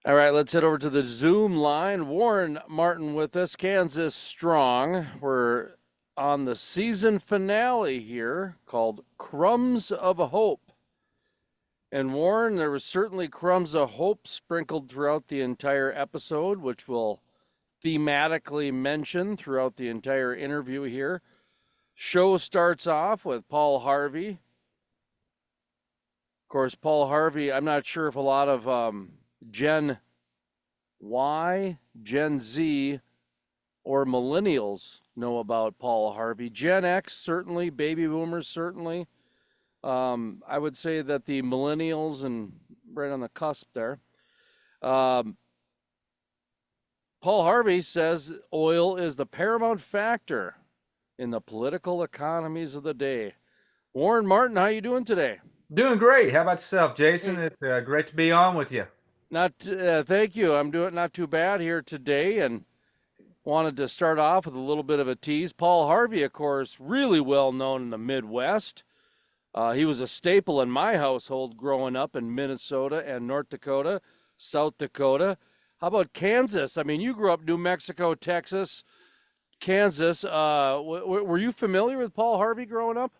All right, let's head over to the Zoom line. Warren Martin with us, Kansas Strong. We're on the season finale here called Crumbs of Hope. And Warren, there was certainly crumbs of hope sprinkled throughout the entire episode, which we'll thematically mention throughout the entire interview here. Show starts off with Paul Harvey. Of course, Paul Harvey, I'm not sure if a lot of Gen Y, Gen Z, or millennials know about Paul Harvey. Gen X, certainly, baby boomers, certainly. I would say that the millennials and right on the cusp there. Um, Paul Harvey says oil is the paramount factor in the political economies of the day. Warren Martin, how you doing today? Doing great. How about yourself, Jason? Hey, It's great to be on with you. not thank you. I'm doing not too bad here today, and wanted to start off with a little bit of a tease. Paul Harvey, of course, really well known in the Midwest. He was a staple in my household growing up in Minnesota and North Dakota, South Dakota. How about Kansas? I mean, you grew up New Mexico, Texas, Kansas. Were you familiar with Paul Harvey growing up?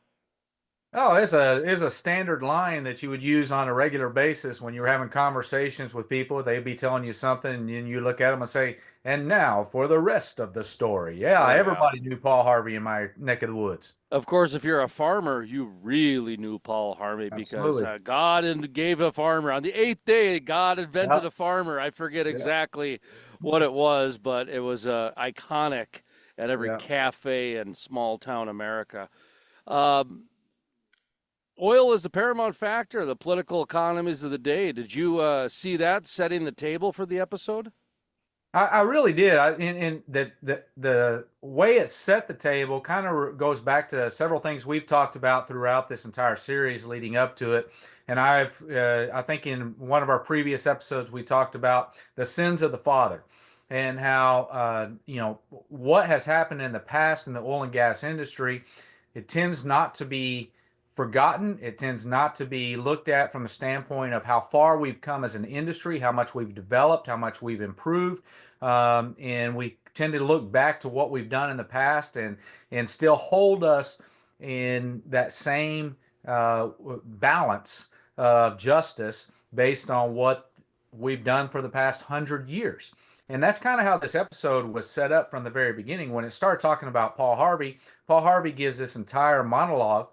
Oh, it's a standard line that you would use on a regular basis when you're having conversations with people. They'd be telling you something, and then you look at them and say, "And now for the rest of the story." Yeah, Oh, yeah. everybody knew Paul Harvey in my neck of the woods. Of course, if you're a farmer, you really knew Paul Harvey because Absolutely. God gave a farmer. On the eighth day, God invented Yep. a farmer. I forget Yeah. exactly what it was, but it was iconic at every Yeah. cafe in small town America. Um, Oil is the paramount factor, the political economies of the day. Did you see that setting the table for the episode? I really did. And the way it set the table kind of goes back to several things we've talked about throughout this entire series leading up to it. And I think in one of our previous episodes, we talked about the sins of the father and how, what has happened in the past in the oil and gas industry. It tends not to be forgotten. It tends not to be looked at from the standpoint of how far we've come as an industry, how much we've developed, how much we've improved. And we tend to look back to what we've done in the past and still hold us in that same balance of justice based on what we've done for the past 100 years. And that's kind of how this episode was set up from the very beginning. When it started talking about Paul Harvey gives this entire monologue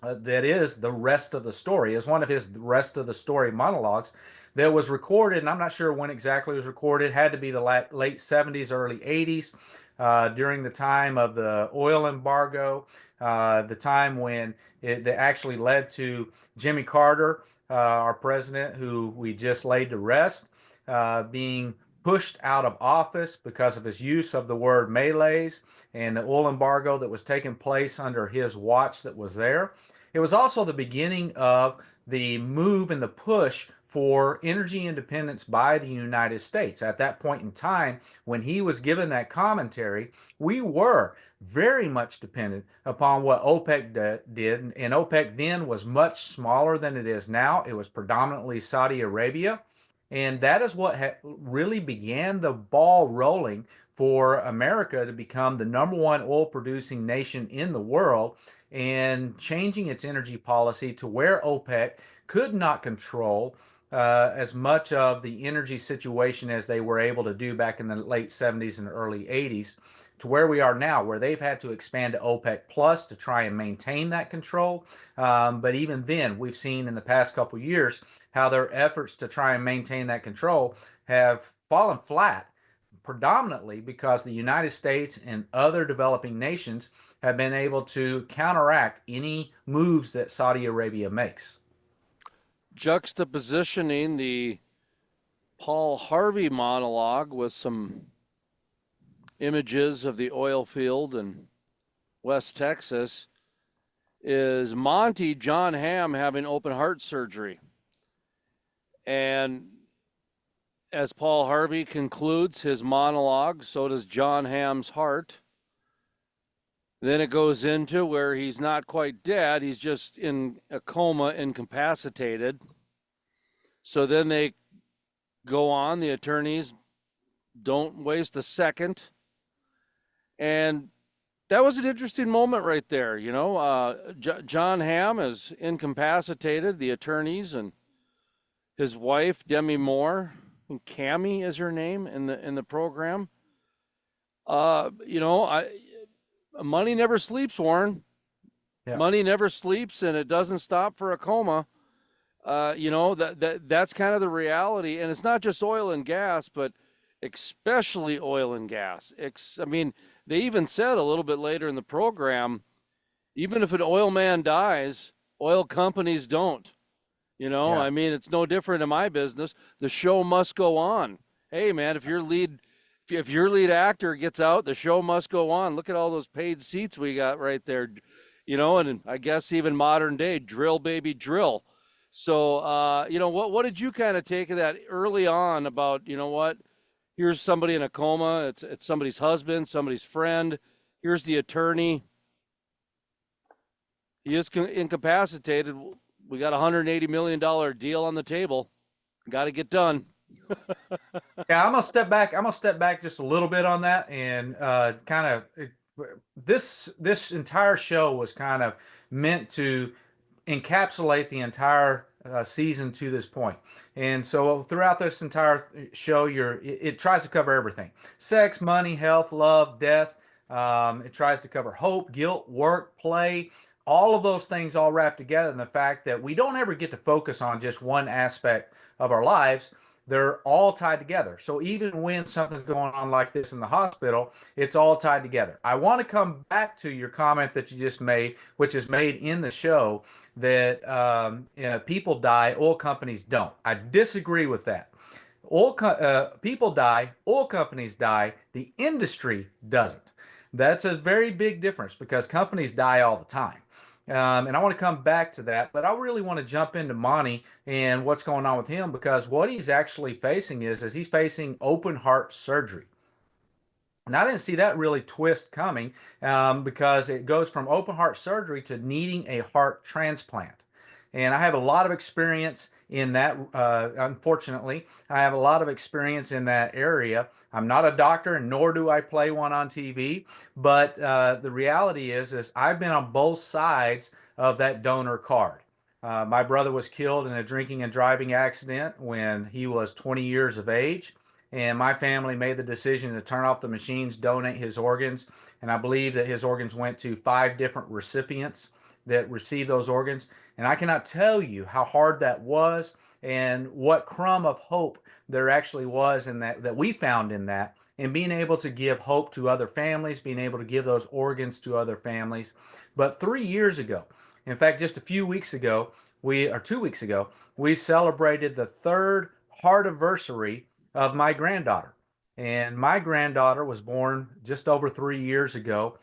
that is the rest of the story, is one of his rest of the story monologues that was recorded, and I'm not sure when exactly it was recorded. It had to be the late 70s, early 80s, during the time of the oil embargo, the time when that actually led to Jimmy Carter, our president, who we just laid to rest, being pushed out of office because of his use of the word melees and the oil embargo that was taking place under his watch that was there. It was also the beginning of the move and the push for energy independence by the United States. At that point in time, when he was given that commentary, we were very much dependent upon what OPEC did. And OPEC then was much smaller than it is now. It was predominantly Saudi Arabia. And that is what really began the ball rolling for America to become the number one oil producing nation in the world and changing its energy policy to where OPEC could not control as much of the energy situation as they were able to do back in the late 70s and early 80s, to where we are now, where they've had to expand to OPEC Plus to try and maintain that control. But even then, we've seen in the past couple of years how their efforts to try and maintain that control have fallen flat, predominantly because the United States and other developing nations have been able to counteract any moves that Saudi Arabia makes. Juxtapositioning the Paul Harvey monologue with some images of the oil field in West Texas is Monty John Ham having open heart surgery. And as Paul Harvey concludes his monologue, so does John Ham's heart. Then it goes into where he's not quite dead, he's just in a coma, incapacitated. So then they go on. The attorneys don't waste a second. And that was an interesting moment right there. John Ham is incapacitated, the attorneys, and his wife, Demi Moore, and Cami is her name in the program. I money never sleeps, Warren. Yeah. Money never sleeps, and it doesn't stop for a coma. That's kind of the reality, and it's not just oil and gas, but especially oil and gas. I mean, they even said a little bit later in the program, even if an oil man dies, oil companies don't. Yeah. I mean, it's no different in my business. The show must go on. Hey, man, if your lead actor gets out, the show must go on. Look at all those paid seats we got right there. And I guess even modern day, drill baby drill. So, what did you kind of take of that early on about, what? Here's somebody in a coma. It's somebody's husband, somebody's friend. Here's the attorney. He is incapacitated. We got a $180 million deal on the table. Got to get done. Yeah, I'm gonna step back. I'm gonna step back just a little bit on that, and kind of this entire show was kind of meant to encapsulate the entire season to this point. And so throughout this entire show, it tries to cover everything: sex, money, health, love, death. It tries to cover hope, guilt, work, play. All of those things all wrapped together in the fact that we don't ever get to focus on just one aspect of our lives. They're all tied together. So even when something's going on like this in the hospital, it's all tied together. I want to come back to your comment that you just made, which is made in the show, that people die, oil companies don't. I disagree with that. People die, oil companies die, the industry doesn't. That's a very big difference because companies die all the time. And I want to come back to that, but I really want to jump into Monty and what's going on with him, because what he's actually facing is he's facing open heart surgery. And I didn't see that really twist coming, because it goes from open heart surgery to needing a heart transplant. And I have a lot of experience in that. Unfortunately, I have a lot of experience in that area. I'm not a doctor, and nor do I play one on TV. But the reality is I've been on both sides of that donor card. My brother was killed in a drinking and driving accident when he was 20 years of age, and my family made the decision to turn off the machines, donate his organs, and I believe that his organs went to 5 different recipients that received those organs. And I cannot tell you how hard that was and what crumb of hope there actually was in that we found in that, and being able to give hope to other families, being able to give those organs to other families. But 3 years ago, in fact, just a few weeks ago, 2 weeks ago, we celebrated the third heart anniversary of my granddaughter. And my granddaughter was born just over 3 years ago.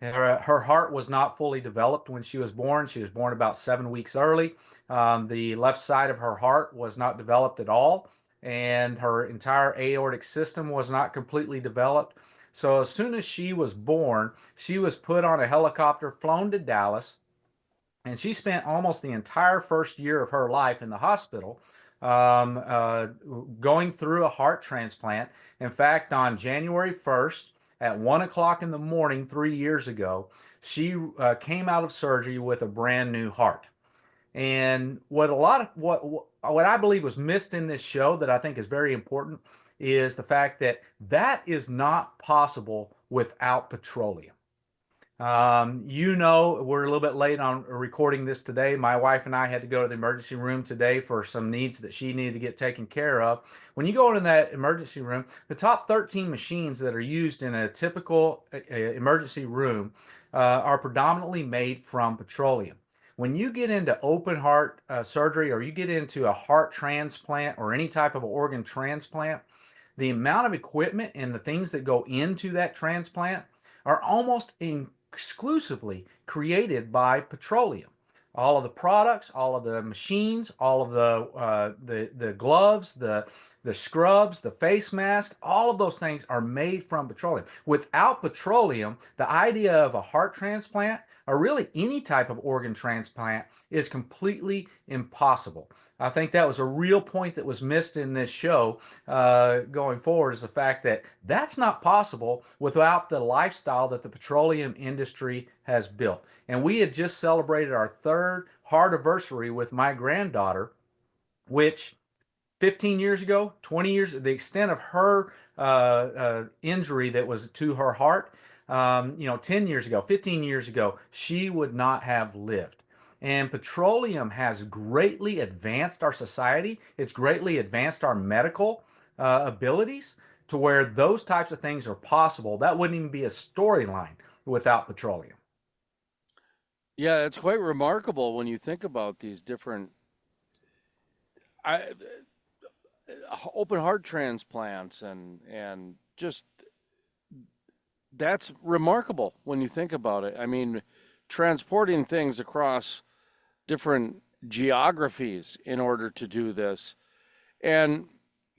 Her heart was not fully developed when she was born. She was born about 7 weeks early. The left side of her heart was not developed at all, and her entire aortic system was not completely developed. So as soon as she was born, she was put on a helicopter, flown to Dallas, and she spent almost the entire first year of her life in the hospital, um, uh, going through a heart transplant. In fact, on January 1st at 1 o'clock in the morning 3 years ago, she came out of surgery with a brand new heart. And what I believe was missed in this show that I think is very important is the fact that that is not possible without petroleum. We're a little bit late on recording this today. My wife and I had to go to the emergency room today for some needs that she needed to get taken care of. When you go into that emergency room, the top 13 machines that are used in a typical emergency room are predominantly made from petroleum. When you get into open heart surgery, or you get into a heart transplant or any type of organ transplant, the amount of equipment and the things that go into that transplant are almost exclusively created by petroleum. All of the products, all of the machines, all of the gloves, the scrubs, the face mask, all of those things are made from petroleum. Without petroleum, the idea of a heart transplant or really any type of organ transplant, is completely impossible. I think that was a real point that was missed in this show going forward, is the fact that that's not possible without the lifestyle that the petroleum industry has built. And we had just celebrated our third heart anniversary with my granddaughter, which 15 years ago, 20 years, the extent of her injury that was to her heart, 10 years ago, 15 years ago, she would not have lived. And petroleum has greatly advanced our society. It's greatly advanced our medical abilities to where those types of things are possible. That wouldn't even be a storyline without petroleum. Yeah, it's quite remarkable when you think about these different I, open heart transplants and just that's remarkable when you think about it. I mean, transporting things across different geographies in order to do this. And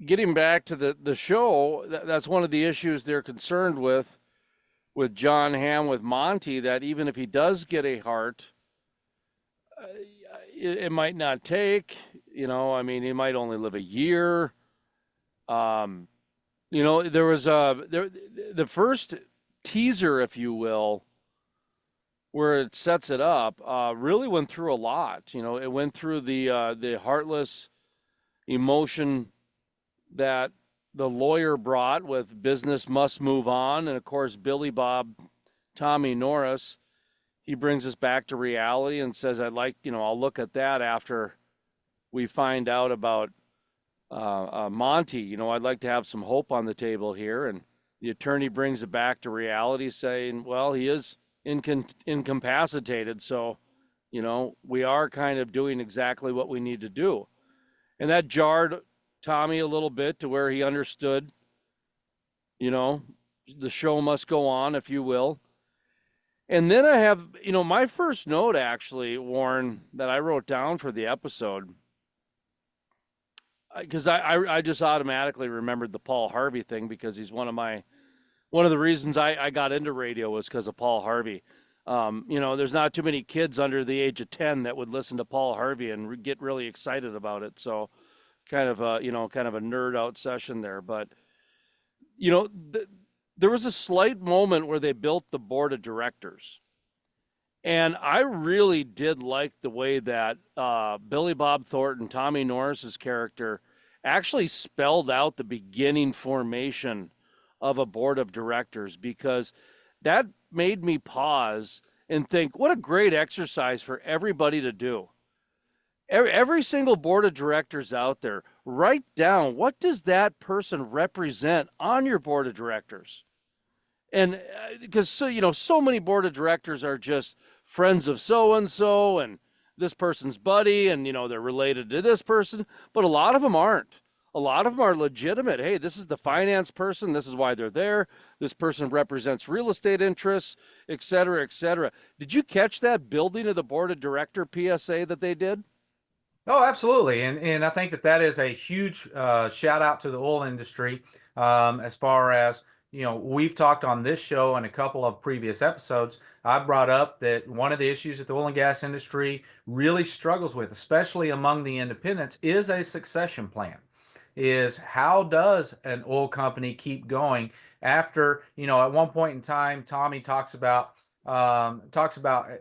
getting back to the show, that's one of the issues they're concerned with John Ham, with Monty, that even if he does get a heart, uh, it might not take, I mean, he might only live a year. Um, there was the first teaser, if you will, where it sets it up, really went through a lot. It went through the heartless emotion that the lawyer brought with business must move on, and of course Billy Bob, Tommy Norris, he brings us back to reality and says, I'd like, I'll look at that after we find out about Monty. I'd like to have some hope on the table here. And the attorney brings it back to reality, saying, well, he is incapacitated. So, we are kind of doing exactly what we need to do. And that jarred Tommy a little bit to where he understood, you know, the show must go on, if you will. And then I have, my first note actually, Warren, that I wrote down for the episode, because I just automatically remembered the Paul Harvey thing, because he's one of the reasons I got into radio was because of Paul Harvey. There's not too many kids under the age of 10 that would listen to Paul Harvey and get really excited about it. So kind of a, kind of a nerd out session there. But, you know, th- there was a slight moment where they built the board of directors. And I really did like the way that Billy Bob Thornton, Tommy Norris's character, actually spelled out the beginning formation of a board of directors, because that made me pause and think, what a great exercise for everybody to do. Every single board of directors out there, write down, what does that person represent on your board of directors? And because so many board of directors are just friends of so and so and this person's buddy, and they're related to this person, but a lot of them aren't. A lot of them are legitimate. Hey, this is the finance person, this is why they're there, this person represents real estate interests, et cetera, et cetera. Did you catch that building of the board of director PSA that they did? Oh, absolutely, and I think that that is a huge shout out to the oil industry. As far as we've talked on this show and a couple of previous episodes. I brought up that one of the issues that the oil and gas industry really struggles with, especially among the independents, is a succession plan. Is how does an oil company keep going after at one point in time, Tommy talks about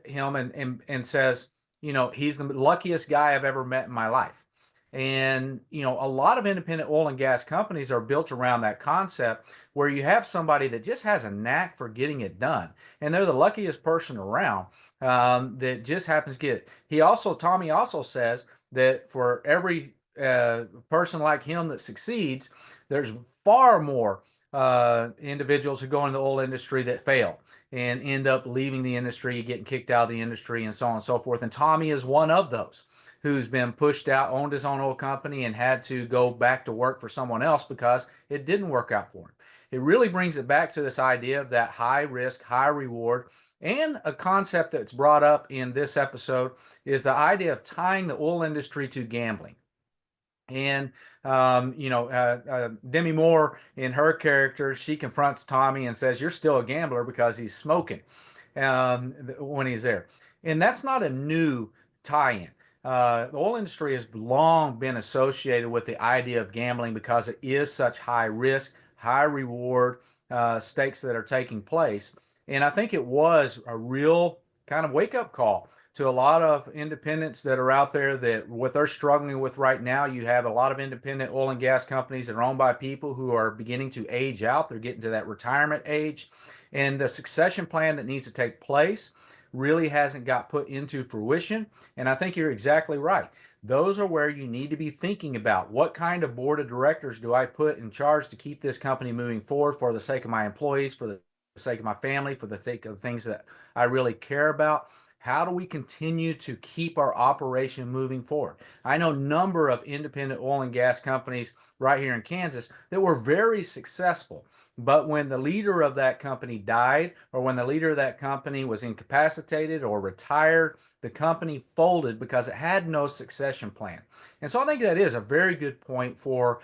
him and says, he's the luckiest guy I've ever met in my life. And, a lot of independent oil and gas companies are built around that concept where you have somebody that just has a knack for getting it done. And they're the luckiest person around that just happens to get it. Tommy also says that for every person like him that succeeds, there's far more individuals who go into the oil industry that fail and end up leaving the industry, getting kicked out of the industry, and so on and so forth. And Tommy is one of those who's been pushed out, owned his own oil company, and had to go back to work for someone else because it didn't work out for him. It really brings it back to this idea of that high risk, high reward. And a concept that's brought up in this episode is the idea of tying the oil industry to gambling. And Demi Moore, in her character, she confronts Tommy and says, "You're still a gambler because he's smoking." when he's there. And that's not a new tie-in. The oil industry has long been associated with the idea of gambling because it is such high risk, high reward stakes that are taking place. And I think it was a real kind of wake up call to a lot of independents that are out there, that what they're struggling with right now. You have a lot of independent oil and gas companies that are owned by people who are beginning to age out. They're getting to that retirement age. And the succession plan that needs to take place really hasn't got put into fruition. And I think you're exactly right. Those are where you need to be thinking about what kind of board of directors do I put in charge to keep this company moving forward for the sake of my employees, for the sake of my family, for the sake of things that I really care about. How do we continue to keep our operation moving forward? I know a number of independent oil and gas companies right here in Kansas that were very successful. But when the leader of that company died, or when the leader of that company was incapacitated or retired, the company folded because it had no succession plan. And so I think that is a very good point for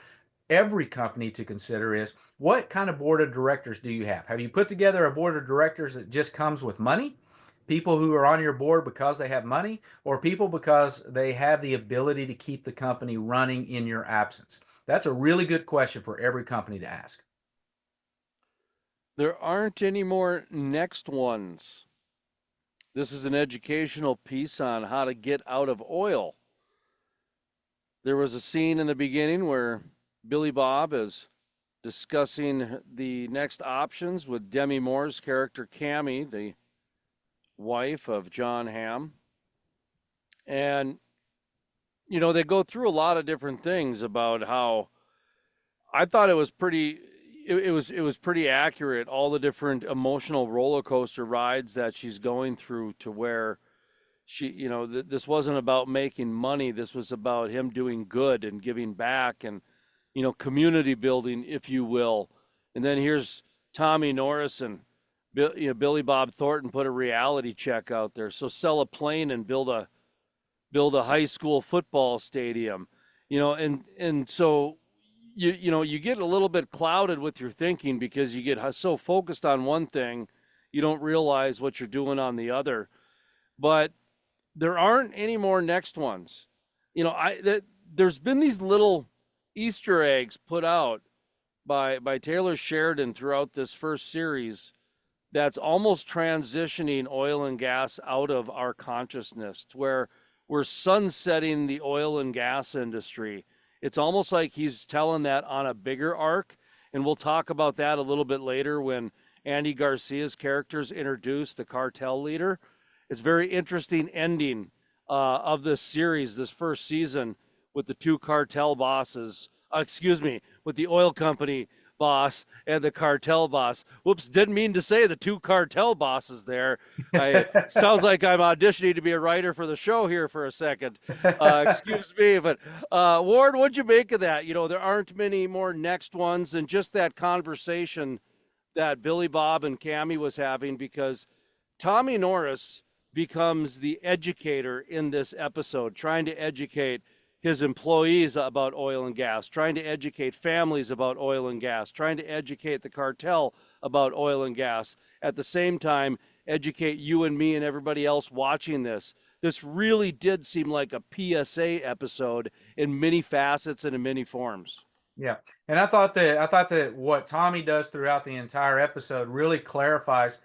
every company to consider: is what kind of board of directors do you have? Have you put together a board of directors that just comes with money? People who are on your board because they have money, or people because they have the ability to keep the company running in your absence? That's a really good question for every company to ask. There aren't any more next ones. This is an educational piece on how to get out of oil. There was a scene in the beginning where Billy Bob is discussing the next options with Demi Moore's character Cami, the wife of John Ham. And, they go through a lot of different things about how I thought it was pretty accurate, all the different emotional roller coaster rides that she's going through, to where this wasn't about making money. This was about him doing good and giving back, and community building, if you will. And then here's Tommy Norris and Billy Bob Thornton put a reality check out there. So sell a plane and build a high school football stadium, and so you get a little bit clouded with your thinking because you get so focused on one thing, you don't realize what you're doing on the other. But there aren't any more next ones. There's been these little Easter eggs put out by Taylor Sheridan throughout this first series that's almost transitioning oil and gas out of our consciousness, to where we're sunsetting the oil and gas industry. It's almost like he's telling that on a bigger arc, and we'll talk about that a little bit later when Andy Garcia's characters introduce the cartel leader. It's very interesting ending of this series, this first season, with the two cartel bosses. Excuse me, with the oil company boss and the cartel boss. Whoops, didn't mean to say the two cartel bosses there. Sounds like I'm auditioning to be a writer for the show here for a second. Excuse me, but Ward, what'd you make of that? There aren't many more next ones, and just that conversation that Billy Bob and Cami was having, because Tommy Norris becomes the educator in this episode, trying to educate his employees about oil and gas, trying to educate families about oil and gas, trying to educate the cartel about oil and gas. At the same time, educate you and me and everybody else watching this. This really did seem like a PSA episode in many facets and in many forms. Yeah. And I thought that what Tommy does throughout the entire episode really clarifies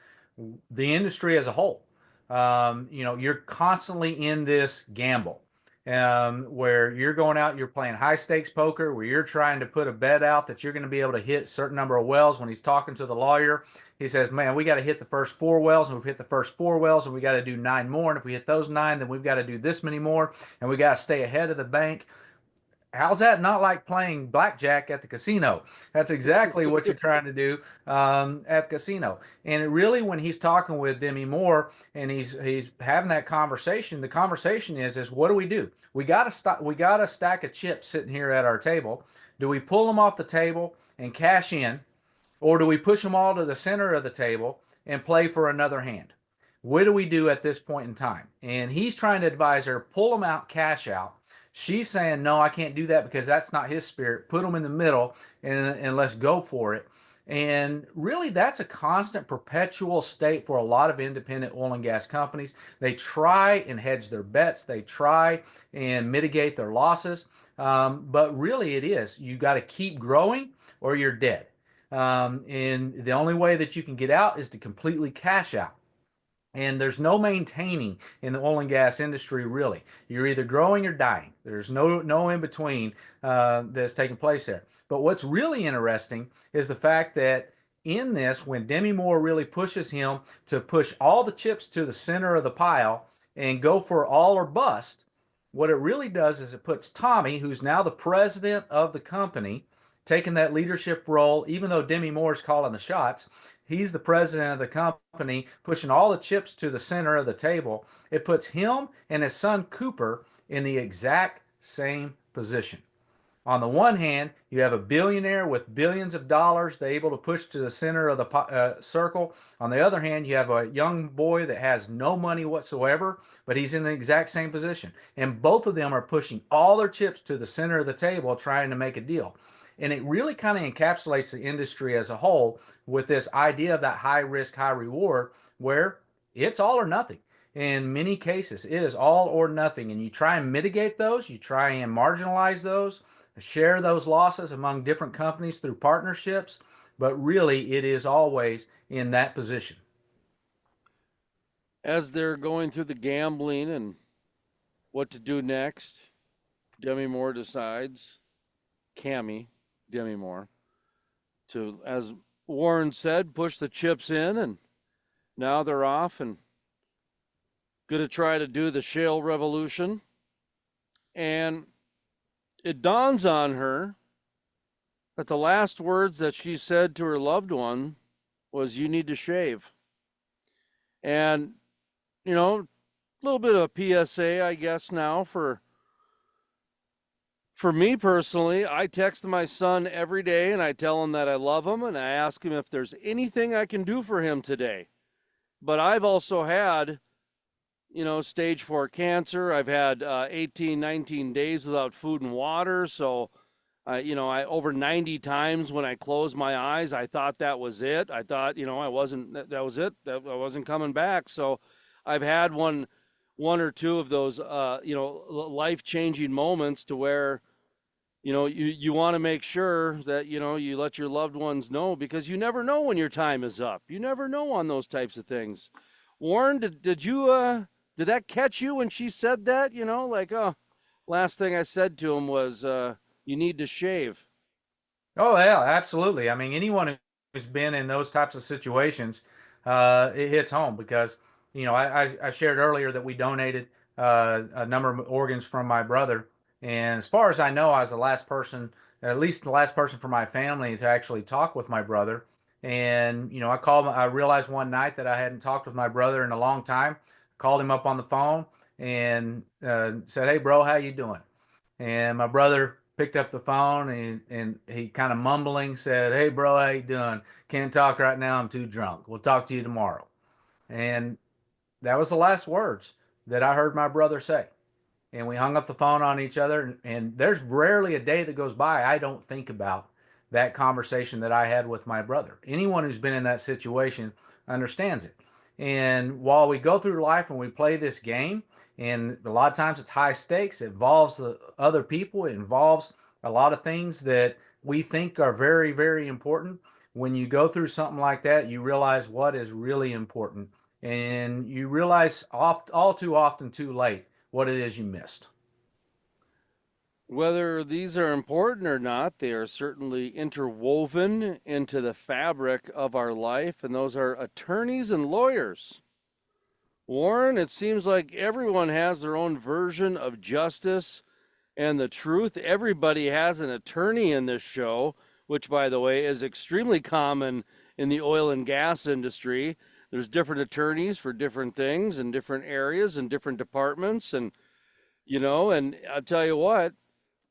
the industry as a whole. You're constantly in this gamble, where you're going out, you're playing high stakes poker, where you're trying to put a bet out that you're going to be able to hit a certain number of wells. When he's talking to the lawyer, he says, man, we got to hit the first 4 wells, and we've hit the first 4 wells, and we got to do 9 more. And if we hit those 9, then we've got to do this many more, and we got to stay ahead of the bank. How's that not like playing blackjack at the casino? That's exactly what you're trying to do at the casino. And it really, when he's talking with Demi Moore and he's having that conversation, the conversation is what do we do? We got a stack of chips sitting here at our table. Do we pull them off the table and cash in, or do we push them all to the center of the table and play for another hand? What do we do at this point in time? And he's trying to advise her, pull them out, cash out. She's saying, no, I can't do that because that's not his spirit. Put them in the middle and let's go for it. And really, that's a constant, perpetual state for a lot of independent oil and gas companies. They try and hedge their bets, they try and mitigate their losses. But really, it is you got to keep growing or you're dead. And the only way that you can get out is to completely cash out. And there's no maintaining in the oil and gas industry, really. You're either growing or dying. There's no in between that's taking place there. But what's really interesting is the fact that in this, when Demi Moore really pushes him to push all the chips to the center of the pile and go for all or bust, what it really does is it puts Tommy, who's now the president of the company, taking that leadership role, even though Demi Moore's calling the shots. He's the president of the company, pushing all the chips to the center of the table. It puts him and his son Cooper in the exact same position. On the one hand, you have a billionaire with billions of dollars they're able to push to the center of the circle. On the other hand, you have a young boy that has no money whatsoever, but he's in the exact same position. And both of them are pushing all their chips to the center of the table trying to make a deal. And it really kind of encapsulates the industry as a whole with this idea of that high risk, high reward, where it's all or nothing. In many cases, it is all or nothing. And you try and mitigate those, you try and marginalize those, share those losses among different companies through partnerships, but really it is always in that position. As they're going through the gambling and what to do next, Demi Moore decides, Cami, Demi Moore, to, as Warren said, push the chips in, and now they're off and going to try to do the shale revolution. And it dawns on her that the last words that she said to her loved one was, "You need to shave." And, a little bit of a PSA, I guess, now for me personally. I text my son every day and I tell him that I love him and I ask him if there's anything I can do for him today. But I've also had, stage 4 cancer. I've had 18, 19 days without food and water. So, I over 90 times when I closed my eyes, I thought that was it. I thought, I wasn't, that was it. That I wasn't coming back. So I've had one or two of those, life-changing moments to where, you want to make sure that, you let your loved ones know, because you never know when your time is up. You never know on those types of things. Warren, did you, did that catch you when she said that? Last thing I said to him was, you need to shave. Oh, yeah, absolutely. I mean, anyone who's been in those types of situations, it hits home because, I shared earlier that we donated a number of organs from my brother. And as far as I know, I was the last person, at least the last person from my family to actually talk with my brother. And, I realized one night that I hadn't talked with my brother in a long time. Called him up on the phone and said, "Hey, bro, how you doing?" And my brother picked up the phone and he kind of mumbling said, "Hey, bro, how you doing? Can't talk right now. I'm too drunk. We'll talk to you tomorrow." And that was the last words that I heard my brother say. And we hung up the phone on each other. And there's rarely a day that goes by I don't think about that conversation that I had with my brother. Anyone who's been in that situation understands it. And while we go through life and we play this game, and a lot of times it's high stakes, it involves the other people, it involves a lot of things that we think are very, very important. When you go through something like that, you realize what is really important. And you realize all too often, too late, what it is you missed. Whether these are important or not, they are certainly interwoven into the fabric of our life, and those are attorneys and lawyers. Warren, it seems like everyone has their own version of justice and the truth. Everybody has an attorney in this show, which, by the way, is extremely common in the oil and gas industry. There's different attorneys for different things in different areas and different departments. And I'll tell you what,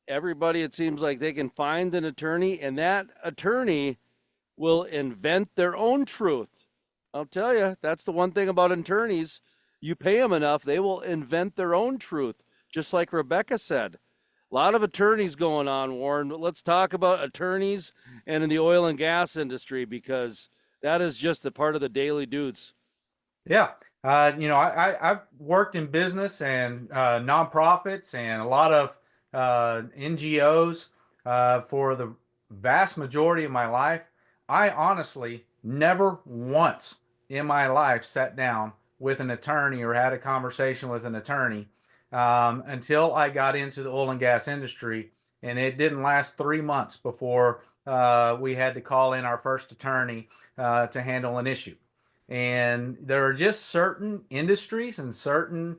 everybody, it seems like they can find an attorney, and that attorney will invent their own truth. I'll tell you, that's the one thing about attorneys. You pay them enough, they will invent their own truth. Just like Rebecca said, A lot of attorneys going on, Warren. But let's talk about attorneys and in the oil and gas industry because that is just a part of the daily dudes. Yeah. I've worked in business and nonprofits and a lot of NGOs for the vast majority of my life. I honestly never once in my life sat down with an attorney or had a conversation with an attorney until I got into the oil and gas industry. And it didn't last 3 months before we had to call in our first attorney to handle an issue. And there are just certain industries and certain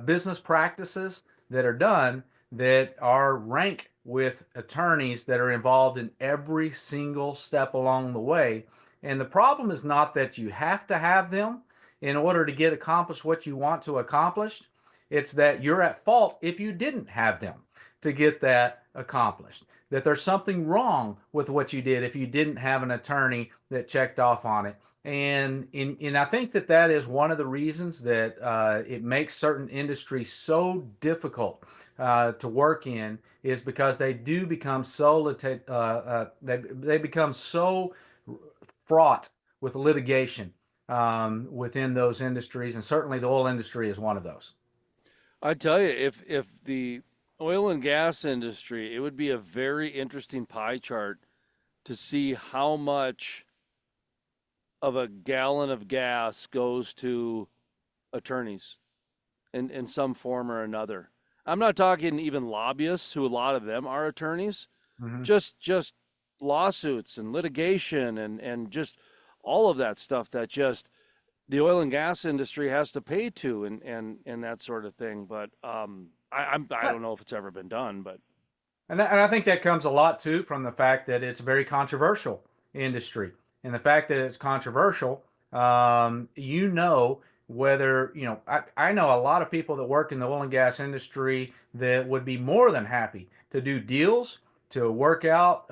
business practices that are done that are rank with attorneys that are involved in every single step along the way. And the problem is not that you have to have them in order to get accomplished what you want to accomplish. It's that you're at fault if you didn't have them to get that accomplished. That there's something wrong with what you did if you didn't have an attorney that checked off on it. And I think that that is one of the reasons that it makes certain industries so difficult to work in is because they do become so they become so fraught with litigation within those industries, and certainly the oil industry is one of those. I tell you, if the oil and gas industry, it would be a very interesting pie chart to see how much of a gallon of gas goes to attorneys in some form or another. I'm not talking even lobbyists, who a lot of them are attorneys, Mm-hmm. just lawsuits and litigation and just all of that stuff that just the oil and gas industry has to pay to and that sort of thing. But I don't know if it's ever been done, but And I think that comes a lot too from the fact that it's a very controversial industry. And the fact that it's controversial, whether, I know a lot of people that work in the oil and gas industry that would be more than happy to do deals, to work out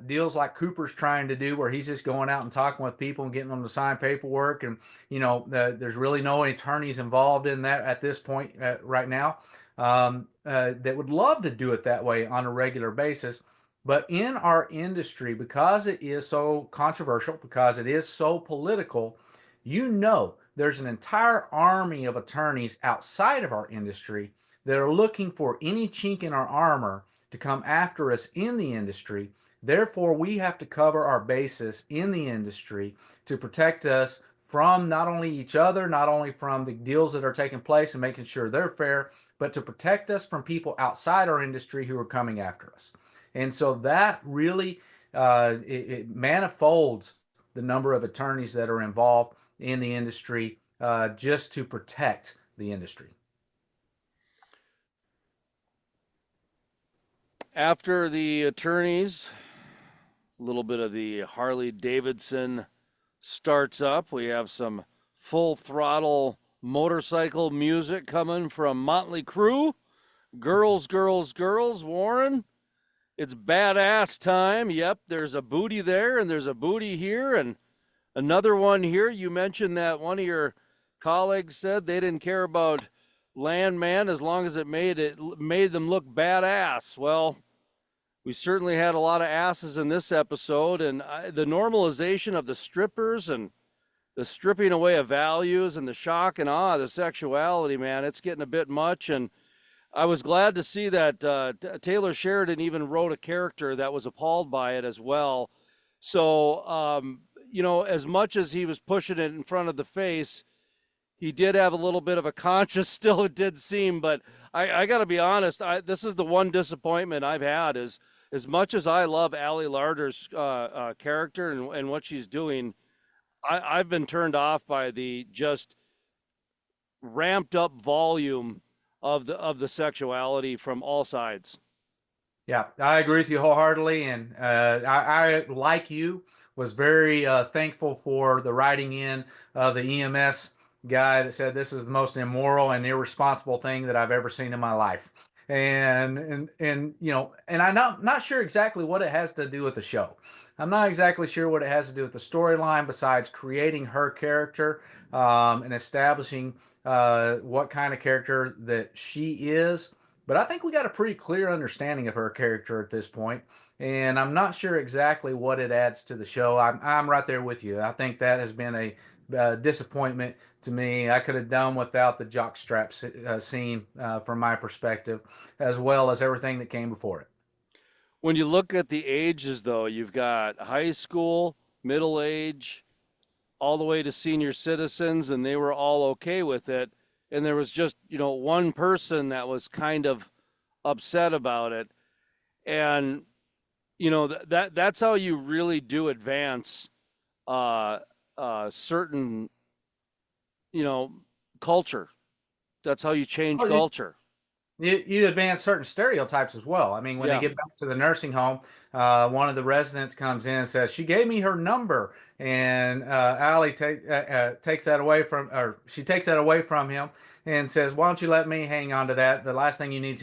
deals like Cooper's trying to do, where he's just going out and talking with people and getting them to sign paperwork. And, there's really no attorneys involved in that at this point right now that would love to do it that way on a regular basis. But in our industry, because it is so controversial, because it is so political, there's an entire army of attorneys outside of our industry that are looking for any chink in our armor to come after us in the industry. Therefore, we have to cover our bases in the industry to protect us from not only each other, not only from the deals that are taking place and making sure they're fair, but to protect us from people outside our industry who are coming after us. And so that really it manifolds the number of attorneys that are involved in the industry just to protect the industry. after the attorneys, a little bit of the Harley Davidson starts up. We have some full throttle motorcycle music coming from Motley Crue. Girls, girls, girls, Warren. It's badass time. Yep, there's a booty there and there's a booty here and another one here. You mentioned that one of your colleagues said they didn't care about Landman as long as it made them look badass. Well, we certainly had a lot of asses in this episode, and the normalization of the strippers and the stripping away of values and the shock and awe of the sexuality, man, it's getting a bit much. And I was glad to see that Taylor Sheridan even wrote a character that was appalled by it as well. So, as much as he was pushing it in front of the face, he did have a little bit of a conscience still, it did seem. But I got to be honest, this is the one disappointment I've had is as much as I love Ali Larder's character and what she's doing, I've been turned off by the just ramped up volume of the sexuality from all sides. Yeah, I agree with you wholeheartedly, and I like you, was very thankful for the writing in of the EMS guy that said this is the most immoral and irresponsible thing that I've ever seen in my life. And I'm not sure exactly what it has to do with the show. I'm not exactly sure what it has to do with the storyline besides creating her character and establishing what kind of character that she is. but I think we got a pretty clear understanding of her character at this point, and I'm not sure exactly what it adds to the show. I'm right there with you. I think that has been a disappointment to me. I could have done without the jockstrap scene from my perspective, as well as everything that came before it. When you look at the ages, though, you've got high school, middle age, all the way to senior citizens, and they were all okay with it. And there was just, one person that was kind of upset about it. And, that's how you really do advance uh, certain, you know, culture. That's how you change Oh, you, culture. you advance certain stereotypes as well. I mean, when they Yeah. get back to the nursing home, one of the residents comes in and says, "She gave me her number," and Allie takes that away from, or she takes that away from him and says, "Why don't you let me hang on to that? The last thing you need is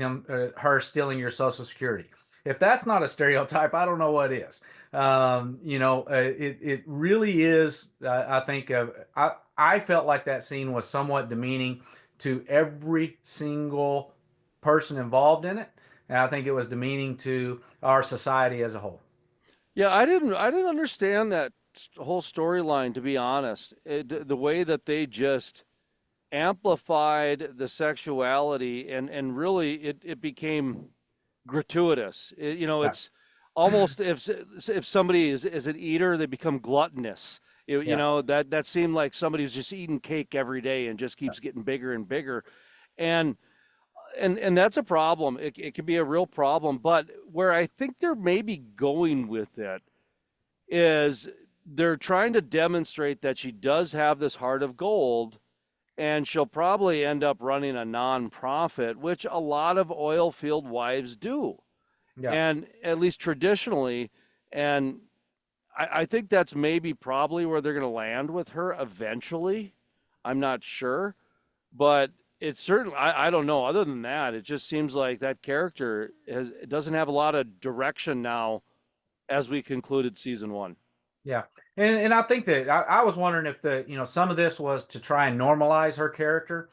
her stealing your Social Security." If that's not a stereotype, I don't know what is. It really is. I think I felt like that scene was somewhat demeaning to every single person involved in it, and I think it was demeaning to our society as a whole. Yeah, I didn't understand that whole storyline, to be honest. The way that they just amplified the sexuality, and really it became gratuitous. Yeah, It's almost, if somebody is an eater, they become gluttonous. yeah, That seemed like somebody who's just eating cake every day and just yeah, keeps getting bigger and bigger. And and that's a problem. It can be a real problem. But where I think they're maybe going with it is they're trying to demonstrate that she does have this heart of gold, and she'll probably end up running a nonprofit, which a lot of oil field wives do, yeah. and at least traditionally. And I think that's maybe probably where they're going to land with her eventually. I'm not sure, but it's certainly, I don't know. Other than that, it just seems like that character it doesn't have a lot of direction now as we concluded season one. Yeah, and I think that I was wondering if some of this was to try and normalize her character.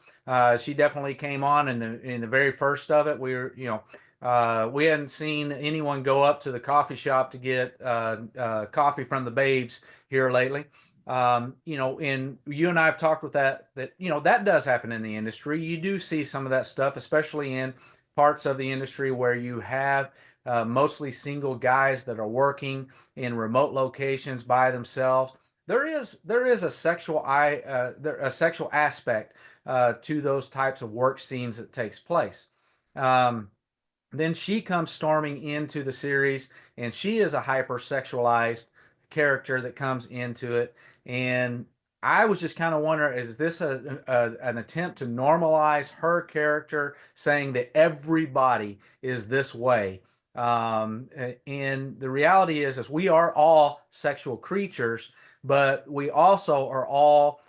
She definitely came on in the very first of it. We hadn't seen anyone go up to the coffee shop to get coffee from the babes here lately. And you and I have talked with that does happen in the industry. You do see some of that stuff, especially in parts of the industry where you have mostly single guys that are working in remote locations by themselves. There is a sexual aspect to those types of work scenes that takes place. Um, then she comes storming into the series, and she is a hypersexualized character that comes into it. And I was just kind of wondering, is this an attempt to normalize her character, saying that everybody is this way? And the reality is we are all sexual creatures, but we also are all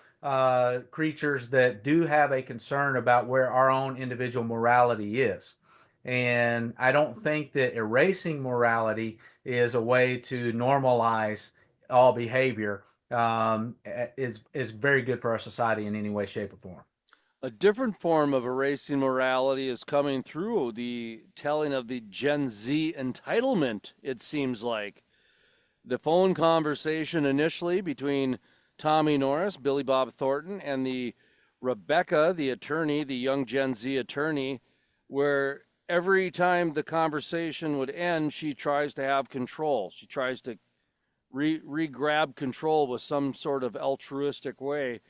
creatures that do have a concern about where our own individual morality is. And I don't think that erasing morality is a way to normalize all behavior. Is very good for our society in any way, shape, or form. A different form of erasing morality is coming through the telling of the Gen Z entitlement, it seems like. The phone conversation initially between Tommy Norris, Billy Bob Thornton, and the Rebecca, the attorney, the young Gen Z attorney, where every time the conversation would end, she tries to have control. She tries to re-grab control with some sort of altruistic way,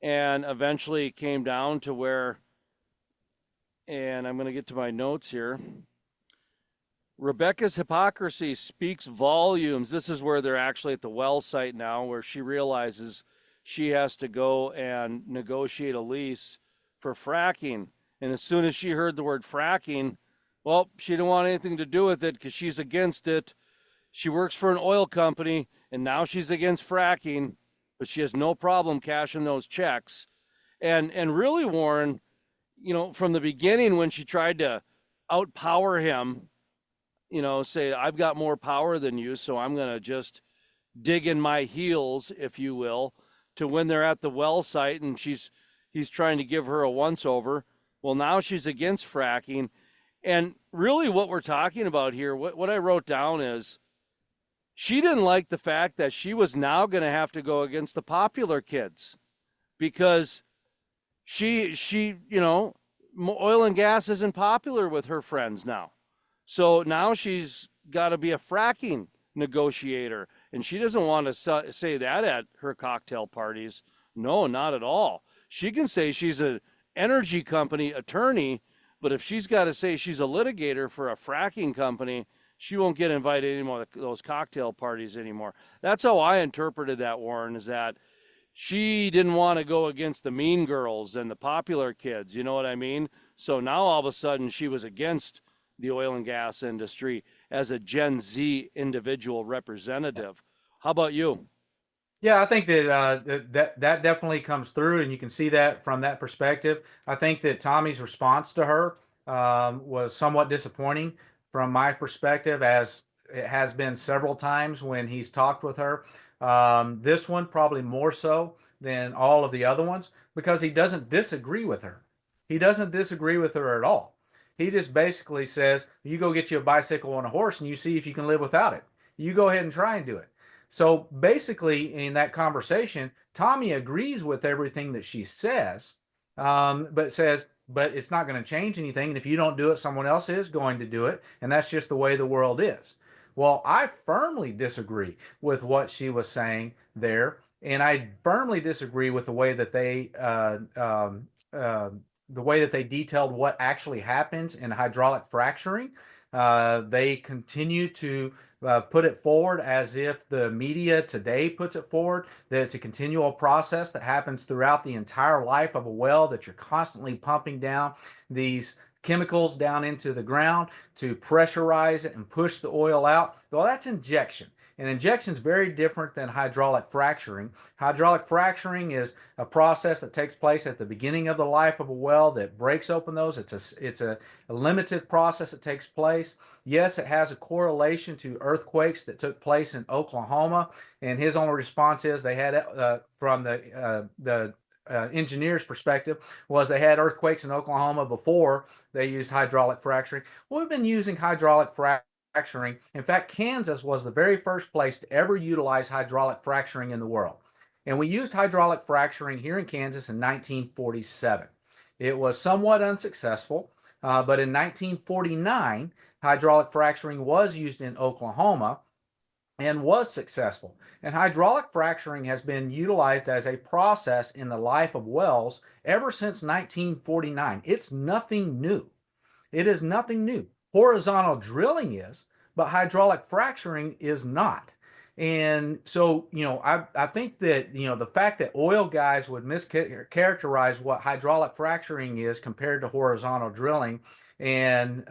and eventually it came down to where, and I'm going to get to my notes here. Rebecca's hypocrisy speaks volumes. This is where they're actually at the well site now, where she realizes she has to go and negotiate a lease for fracking. And as soon as she heard the word fracking, well, she didn't want anything to do with it because she's against it. She works for an oil company, and now she's against fracking, but she has no problem cashing those checks. And really, Warren, from the beginning when she tried to outpower him, say, I've got more power than you, so I'm going to just dig in my heels, if you will, to when they're at the well site and he's trying to give her a once over. Well, now she's against fracking. And really, what we're talking about here, what I wrote down is she didn't like the fact that she was now going to have to go against the popular kids because oil and gas isn't popular with her friends now. So now she's got to be a fracking negotiator. And she doesn't want to say that at her cocktail parties. No, not at all. She can say she's an energy company attorney, but if she's got to say she's a litigator for a fracking company, she won't get invited anymore to those cocktail parties anymore. That's how I interpreted that, Warren, is that she didn't want to go against the mean girls and the popular kids. You know what I mean? So now all of a sudden she was against the oil and gas industry as a Gen Z individual representative. How about you? Yeah, I think that that definitely comes through, and you can see that from that perspective. I think that Tommy's response to her was somewhat disappointing from my perspective, as it has been several times when he's talked with her. This one probably more so than all of the other ones because he doesn't disagree with her. He doesn't disagree with her at all. He just basically says, "You go get you a bicycle and a horse, and you see if you can live without it. You go ahead and try and do it." So basically, in that conversation, Tommy agrees with everything that she says, but says, but it's not going to change anything. And if you don't do it, someone else is going to do it. And that's just the way the world is. Well, I firmly disagree with what she was saying there. And I firmly disagree with the way that they detailed what actually happens in hydraulic fracturing. They continue to put it forward as if the media today puts it forward, that it's a continual process that happens throughout the entire life of a well, that you're constantly pumping down these chemicals down into the ground to pressurize it and push the oil out. Well, that's injection. And injection is very different than hydraulic fracturing. Hydraulic fracturing is a process that takes place at the beginning of the life of a well that breaks open those. It's a limited process that takes place. Yes, it has a correlation to earthquakes that took place in Oklahoma. And his only response is they had from the engineer's perspective was they had earthquakes in Oklahoma before they used hydraulic fracturing. Well, we've been using hydraulic fracturing. In fact, Kansas was the very first place to ever utilize hydraulic fracturing in the world. And we used hydraulic fracturing here in Kansas in 1947. It was somewhat unsuccessful, but in 1949, hydraulic fracturing was used in Oklahoma and was successful. And hydraulic fracturing has been utilized as a process in the life of wells ever since 1949. It's nothing new. It is nothing new. Horizontal drilling is, but hydraulic fracturing is not. And so, I think that, the fact that oil guys would mischaracterize what hydraulic fracturing is compared to horizontal drilling and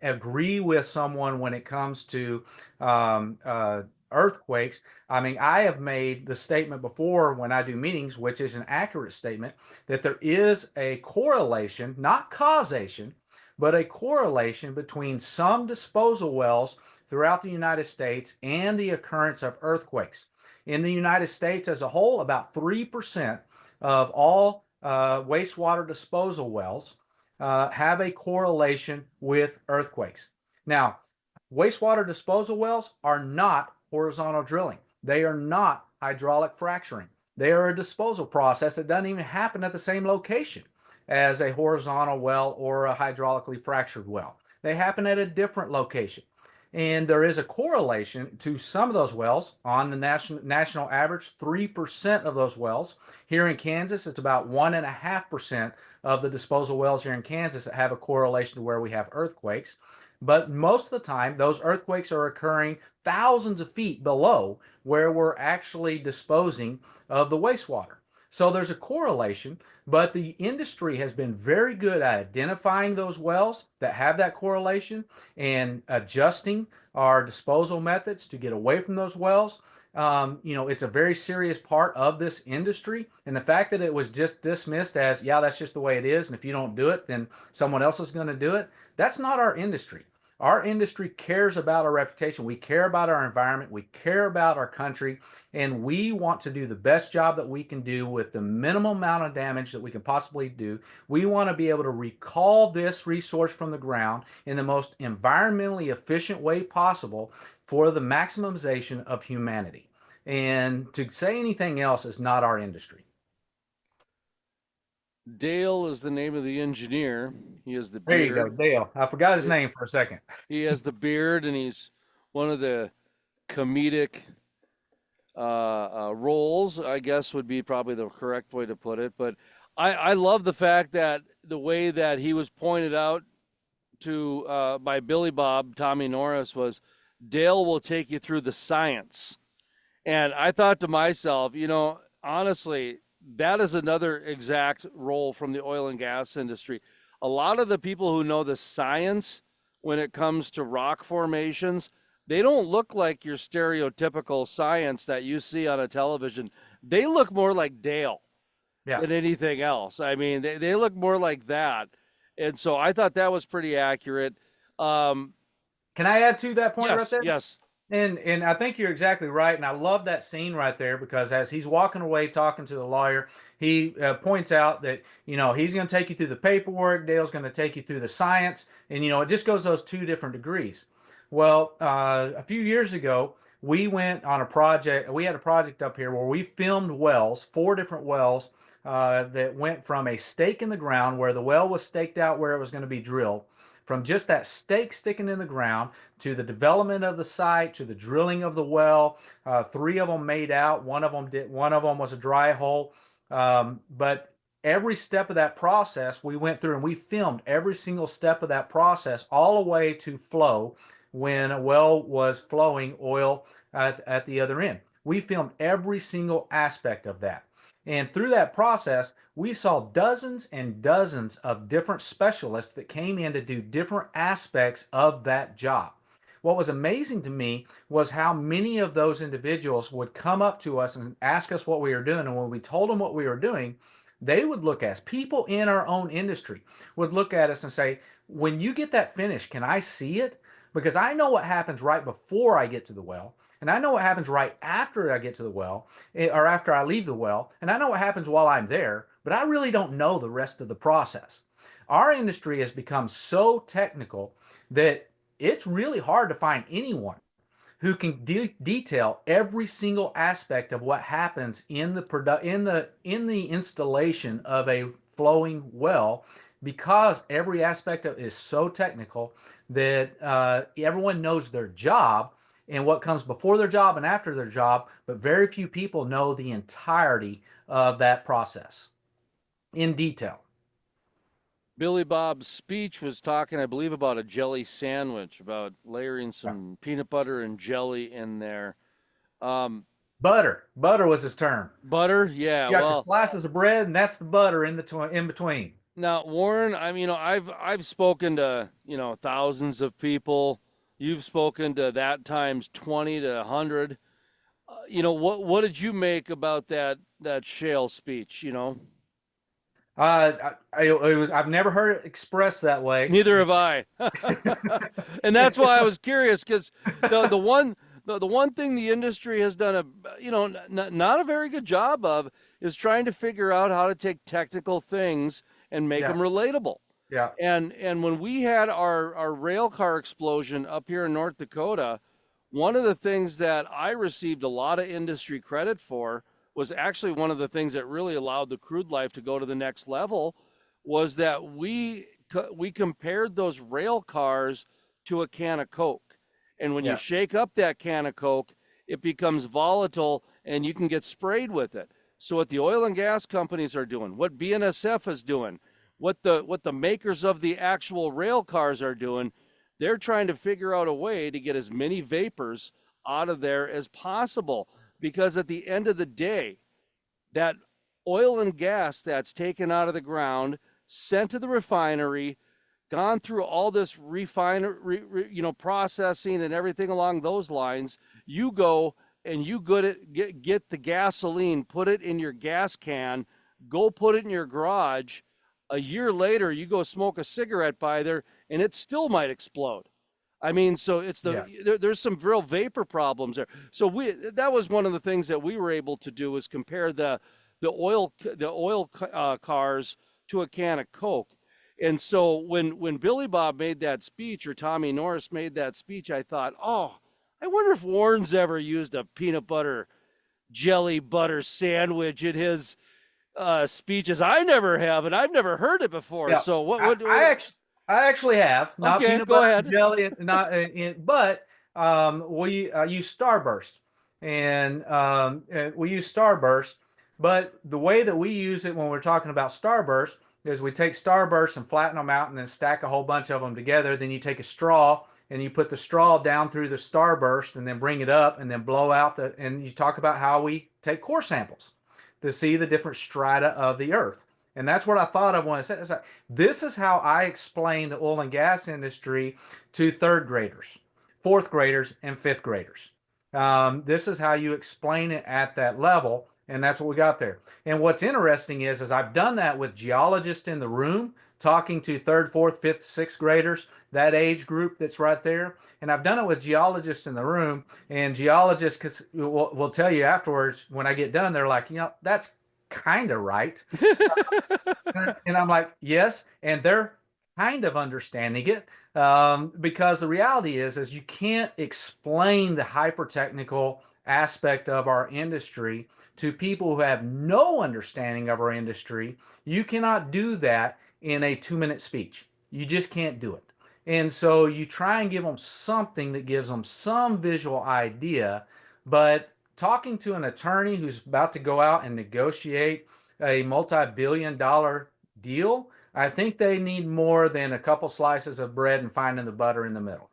agree with someone when it comes to earthquakes. I mean, I have made the statement before when I do meetings, which is an accurate statement, that there is a correlation, not causation, but a correlation between some disposal wells throughout the United States and the occurrence of earthquakes. In the United States as a whole, about 3% of all wastewater disposal wells have a correlation with earthquakes. Now, wastewater disposal wells are not horizontal drilling. They are not hydraulic fracturing. They are a disposal process that doesn't even happen at the same location as a horizontal well or a hydraulically fractured well. They happen at a different location. And there is a correlation to some of those wells on the national average, 3% of those wells. Here in Kansas, it's about 1.5% of the disposal wells here in Kansas that have a correlation to where we have earthquakes. But most of the time, those earthquakes are occurring thousands of feet below where we're actually disposing of the wastewater. So there's a correlation, but the industry has been very good at identifying those wells that have that correlation and adjusting our disposal methods to get away from those wells. It's a very serious part of this industry. And the fact that it was just dismissed as, yeah, that's just the way it is. And if you don't do it, then someone else is going to do it. That's not our industry. Our industry cares about our reputation. We care about our environment. We care about our country. And we want to do the best job that we can do with the minimum amount of damage that we can possibly do. We want to be able to recall this resource from the ground in the most environmentally efficient way possible for the maximization of humanity. And to say anything else is not our industry. Dale is the name of the engineer. He has the There you go, beard. Dale. I forgot his name for a second. He has the beard, and he's one of the comedic roles, I guess would be probably the correct way to put it. But I love the fact that the way that he was pointed out to by Billy Bob, Tommy Norris, was Dale will take you through the science. And I thought to myself, honestly, that is another exact role from the oil and gas industry. A lot of the people who know the science when it comes to rock formations, they don't look like your stereotypical science that you see on a television. They look more like Dale Yeah. than anything else. I mean, they look more like that. And so I thought that was pretty accurate. Um, Can I add to that point right yes, there? yes. And I think you're exactly right. And I love that scene right there because as he's walking away talking to the lawyer, he points out that, he's going to take you through the paperwork. Dale's going to take you through the science. And, it just goes those two different degrees. Well, a few years ago, we went on a project. We had a project up here where we filmed wells, 4 different wells that went from a stake in the ground where the well was staked out where it was going to be drilled, from just that stake sticking in the ground to the development of the site to the drilling of the well. 3 of them made out. One of them did. One of them was a dry hole. But every step of that process we went through and we filmed every single step of that process all the way to flow when a well was flowing oil at the other end. We filmed every single aspect of that. And through that process, we saw dozens and dozens of different specialists that came in to do different aspects of that job. What was amazing to me was how many of those individuals would come up to us and ask us what we were doing. And when we told them what we were doing, they would look at us. People in our own industry would look at us and say, when you get that finished, can I see it? Because I know what happens right before I get to the well. And I know what happens right after I get to the well or after I leave the well. And I know what happens while I'm there, but I really don't know the rest of the process. Our industry has become so technical that it's really hard to find anyone who can detail every single aspect of what happens in the installation of a flowing well, because every aspect of it is so technical that everyone knows their job and what comes before their job and after their job, but very few people know the entirety of that process in detail. Billy Bob's speech was talking, I believe, about a jelly sandwich, about layering some peanut butter and jelly in there. Um, Butter was his term. Butter, yeah. You got your Well, slices of bread, and that's the butter in between. now Warren, I've spoken to thousands of people. You've spoken to that times 20 to 100. What did you make about that shale speech? I've never heard it expressed that way. Neither have I. And that's why I was curious, because the one thing the industry has done not a very good job of is trying to figure out how to take technical things and make Yeah, them relatable. yeah, And when we had our rail car explosion up here in North Dakota, one of the things that I received a lot of industry credit for was actually one of the things that really allowed the crude life to go to the next level, was that we compared those rail cars to a can of Coke. And when you yeah, shake up that can of Coke, it becomes volatile and you can get sprayed with it. So what the oil and gas companies are doing, what BNSF is doing, what the makers of the actual rail cars are doing, they're trying to figure out a way to get as many vapors out of there as possible. Because at the end of the day, that oil and gas that's taken out of the ground, sent to the refinery, gone through all this processing and everything along those lines, you go and you get the gasoline, put it in your gas can, go put it in your garage. A year later, you go smoke a cigarette by there, and it still might explode. I mean, so it's Yeah. there's some real vapor problems there. So that was one of the things that we were able to do is compare the oil cars to a can of Coke. And so when Billy Bob made that speech or Tommy Norris made that speech, I thought, oh, I wonder if Warren's ever used a peanut butter jelly butter sandwich in his speeches. I never have, and I've never heard it before. Yeah, So I, I actually I actually have not okay, peanut go butter and ahead. jelly, not but we use Starburst, and we use Starburst. But the way that we use it when we're talking about Starburst is we take Starburst and flatten them out, and then stack a whole bunch of them together. Then you take a straw and you put the straw down through the Starburst, and then bring it up, and then blow out the. And you talk about how we take core samples to see the different strata of the Earth. And that's what I thought of when I said, like, this is how I explain the oil and gas industry to third graders, fourth graders, and fifth graders. This is how you explain it at that level. And that's what we got there. And what's interesting is I've done that with geologists in the room, talking to third, fourth, fifth, sixth graders, that age group that's right there. And I've done it with geologists in the room, and geologists will tell you afterwards when I get done, they're like, that's kind of right. And I'm like, yes, and they're kind of understanding it, because the reality is you can't explain the hyper technical aspect of our industry to people who have no understanding of our industry. You cannot do that in a 2-minute speech. You just can't do it. And so you try and give them something that gives them some visual idea, but talking to an attorney who's about to go out and negotiate a multi-billion-dollar deal, I think they need more than a couple slices of bread and finding the butter in the middle.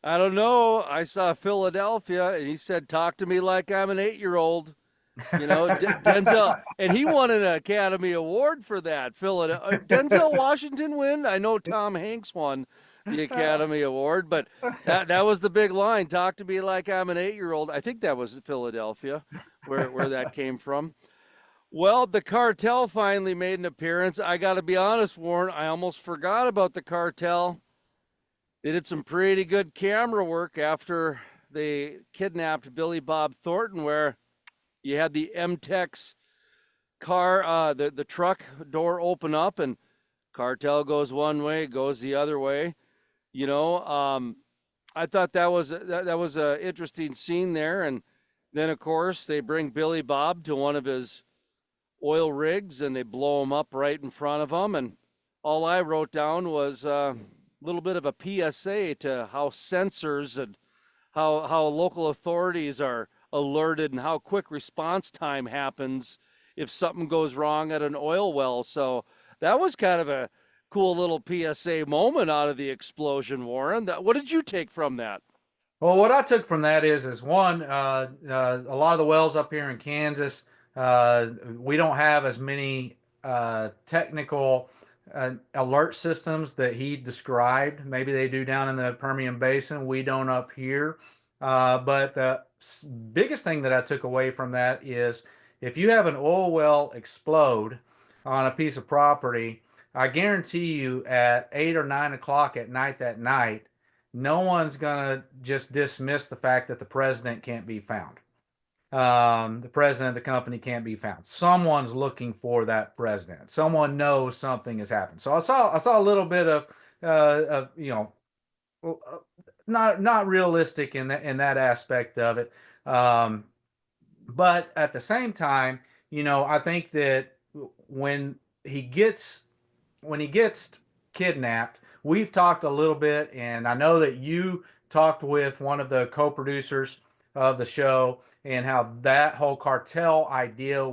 I don't know. I saw Philadelphia, and he said, "Talk to me like I'm an 8-year-old." Denzel, and he won an Academy Award for that. Denzel Washington win. I know Tom Hanks won the Academy Award, but that was the big line. Talk to me like I'm an 8-year-old. I think that was Philadelphia, where that came from. Well, the cartel finally made an appearance. I got to be honest, Warren, I almost forgot about the cartel. They did some pretty good camera work after they kidnapped Billy Bob Thornton, where you had the M-TEX car, the truck door open up, and cartel goes one way, goes the other way. You know, I thought that was a interesting scene there, and then of course they bring Billy Bob to one of his oil rigs and they blow him up right in front of him. And all I wrote down was a little bit of a PSA to how censors and how local authorities are alerted and how quick response time happens if something goes wrong at an oil well. So that was kind of a cool little PSA moment out of the explosion, Warren. What did you take from that? Well, what I took from that is one, a lot of the wells up here in Kansas, we don't have as many technical alert systems that he described. Maybe they do down in the Permian Basin. We don't up here. But the biggest thing that I took away from that is if you have an oil well explode on a piece of property, I guarantee you at 8 or 9 o'clock at night that night, no one's going to just dismiss the fact that the president can't be found. The president of the company can't be found. Someone's looking for that president. Someone knows something has happened. So I saw a little bit of not realistic in that aspect of it. But at the same time, I think that when he gets when he gets kidnapped, we've talked a little bit, and I know that you talked with one of the co-producers of the show, and how that whole cartel idea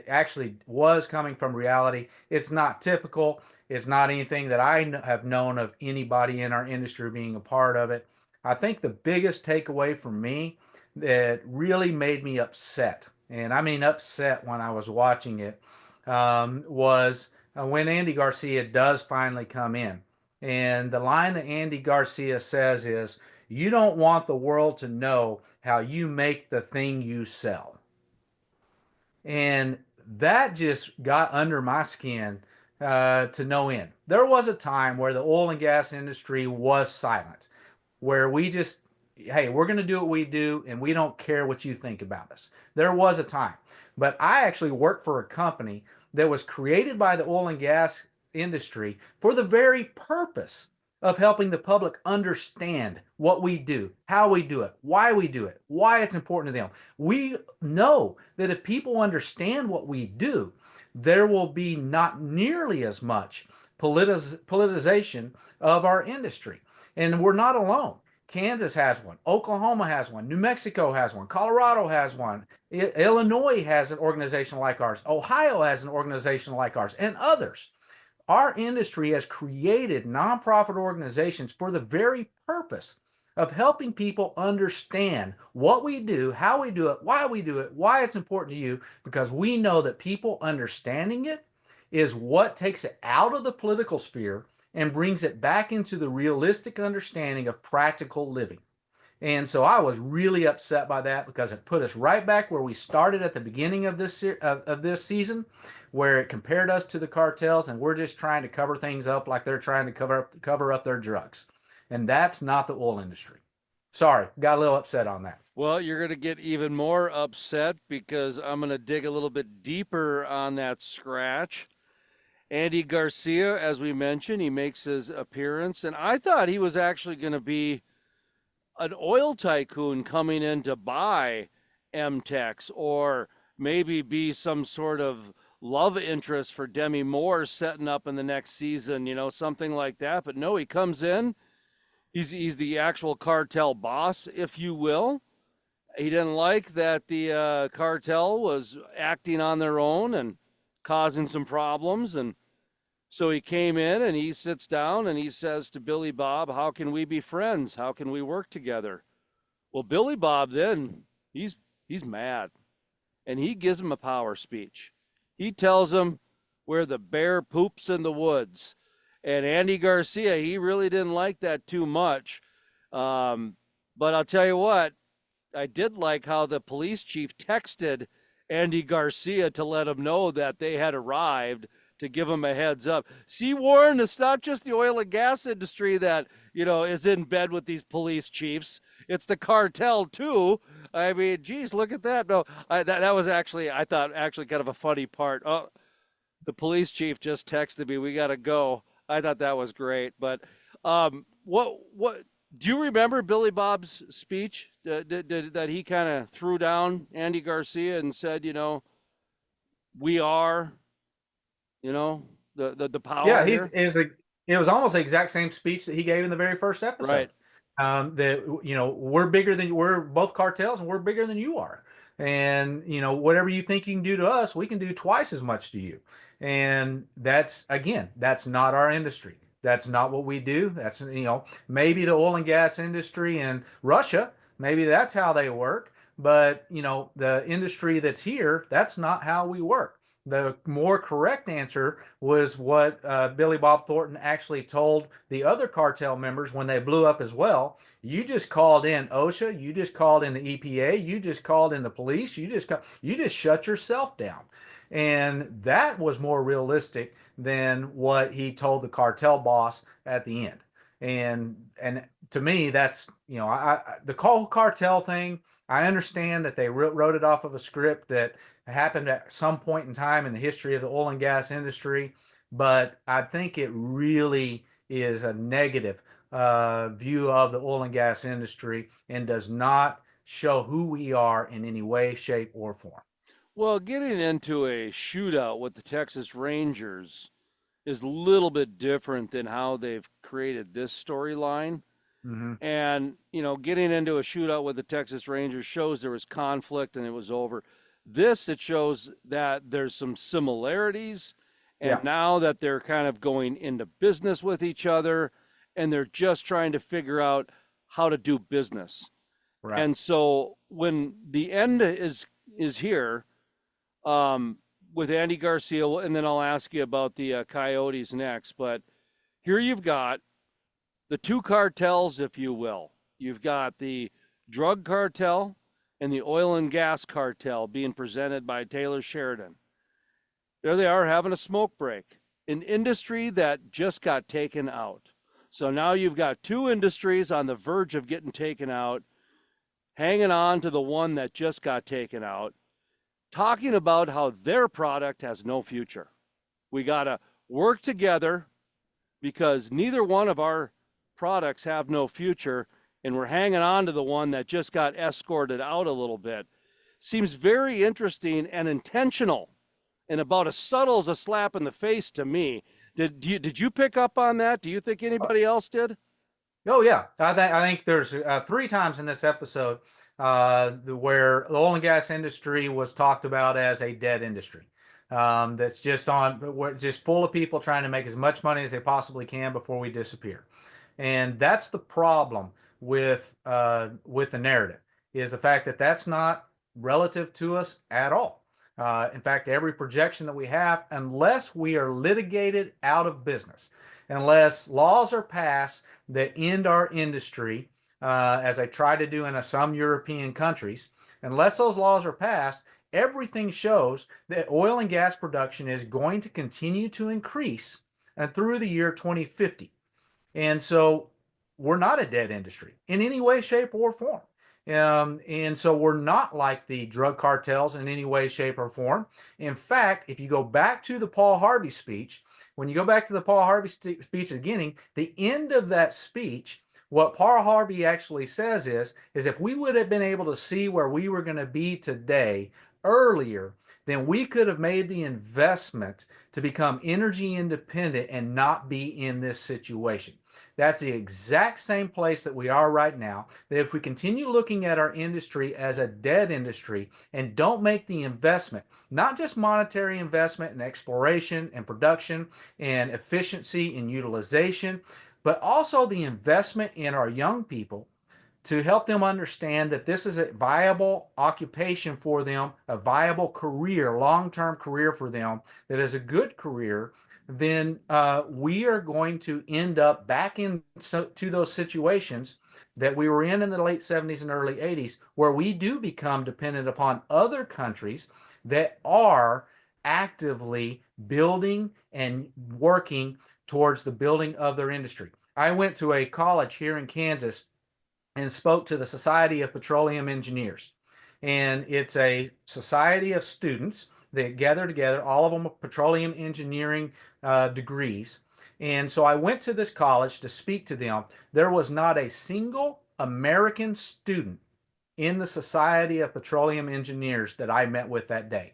actually was coming from reality. It's not typical. It's not anything that I have known of anybody in our industry being a part of it. I think the biggest takeaway for me that really made me upset, and I mean upset when I was watching it, was when Andy Garcia does finally come in. And the line that Andy Garcia says is, "You don't want the world to know how you make the thing you sell." And that just got under my skin to no end. There was a time where the oil and gas industry was silent. where we just, hey, we're going to do what we do and we don't care what you think about us. There was a time. But I actually worked for a company that was created by the oil and gas industry for the very purpose of helping the public understand what we do, how we do it, why it's important to them. We know that if people understand what we do, there will be not nearly as much politicization of our industry. And we're not alone. Kansas has one. Oklahoma has one. New Mexico has one. Colorado has one. Illinois has an organization like ours. Ohio has an organization like ours, and others. Our industry has created nonprofit organizations for the very purpose of helping people understand what we do, how we do it, why it's important to you, because we know that people understanding it is what takes it out of the political sphere and brings it back into the realistic understanding of practical living. And so I was really upset by that because it put us right back where we started at the beginning of this season, where it compared us to the cartels, and we're just trying to cover things up like they're trying to cover up their drugs. And that's not the oil industry. Sorry, got a little upset on that. Well, you're going to get even more upset because I'm going to dig a little bit deeper on that scratch. Andy Garcia, as we mentioned, he makes his appearance, and I thought he was actually going to be an oil tycoon coming in to buy M-TEX, or maybe be some sort of love interest for Demi Moore setting up in the next season, something like that. But no, he comes in. He's the actual cartel boss, if you will. He didn't like that the cartel was acting on their own and causing some problems. And so he came in and he sits down and he says to Billy Bob, how can we be friends? How can we work together? Well, Billy Bob then, he's mad. And he gives him a power speech. He tells him where the bear poops in the woods. And Andy Garcia, he really didn't like that too much. But I'll tell you what, I did like how the police chief texted Andy Garcia to let him know that they had arrived, to give him a heads up. See, Warren, it's not just the oil and gas industry that, is in bed with these police chiefs. It's the cartel too. I mean, geez, look at that. No, that was actually, I thought, actually kind of a funny part. Oh, the police chief just texted me, we got to go. I thought that was great. But what do you remember Billy Bob's speech that he kind of threw down Andy Garcia and said, we are, the power Yeah, here? it was almost the exact same speech that he gave in the very first episode. Right. That we're both cartels and we're bigger than you are. And whatever you think you can do to us, we can do twice as much to you. And that's not our industry. That's not what we do. That's maybe the oil and gas industry in Russia, maybe that's how they work. But the industry that's here, that's not how we work. The more correct answer was what Billy Bob Thornton actually told the other cartel members when they blew up as well. You just called in OSHA, you just called in the EPA, you just called in the police, you just shut yourself down. And that was more realistic than what he told the cartel boss at the end. And to me, that's the whole cartel thing. I understand that they wrote it off of a script that happened at some point in time in the history of the oil and gas industry, but I think it really is a negative view of the oil and gas industry and does not show who we are in any way, shape, or form. Well, getting into a shootout with the Texas Rangers is a little bit different than how they've created this storyline. Mm-hmm. And, getting into a shootout with the Texas Rangers shows there was conflict and it was over. This, it shows that there's some similarities. And Yeah. now that they're kind of going into business with each other and they're just trying to figure out how to do business. Right. And so when the end is here, with Andy Garcia, and then I'll ask you about the Coyotes next. But here you've got the two cartels, if you will. You've got the drug cartel and the oil and gas cartel being presented by Taylor Sheridan. There they are having a smoke break, an industry that just got taken out. So now you've got two industries on the verge of getting taken out, hanging on to the one that just got taken out, talking about how their product has no future. We got to work together because neither one of our products have no future, and we're hanging on to the one that just got escorted out a little bit. Seems very interesting and intentional, and about as subtle as a slap in the face to me. Did you pick up on that? Do you think anybody else did? Oh yeah, I think there's three times in this episode where the oil and gas industry was talked about as a dead industry. That's just full of people trying to make as much money as they possibly can before we disappear. And that's the problem with the narrative, is the fact that that's not relative to us at all. In fact, every projection that we have, unless we are litigated out of business, unless laws are passed that end our industry, as I try to do in some European countries, unless those laws are passed, everything shows that oil and gas production is going to continue to increase and through the year 2050. And so we're not a dead industry in any way, shape, or form. And so we're not like the drug cartels in any way, shape, or form. In fact, if you go back to the Paul Harvey speech, when you go back to the Paul Harvey speech at the beginning, the end of that speech, what Paul Harvey actually says is if we would have been able to see where we were going to be today earlier, then we could have made the investment to become energy independent and not be in this situation. That's the exact same place that we are right now. That if we continue looking at our industry as a dead industry and don't make the investment, not just monetary investment in exploration and production and efficiency and utilization, but also the investment in our young people to help them understand that this is a viable occupation for them, a viable career, long-term career for them, that is a good career, then we are going to end up back to those situations that we were in the late 70s and early 80s, where we do become dependent upon other countries that are actively building and working towards the building of their industry. I went to a college here in Kansas and spoke to the Society of Petroleum Engineers. And it's a society of students that gather together, all of them with petroleum engineering degrees. And so I went to this college to speak to them. There was not a single American student in the Society of Petroleum Engineers that I met with that day.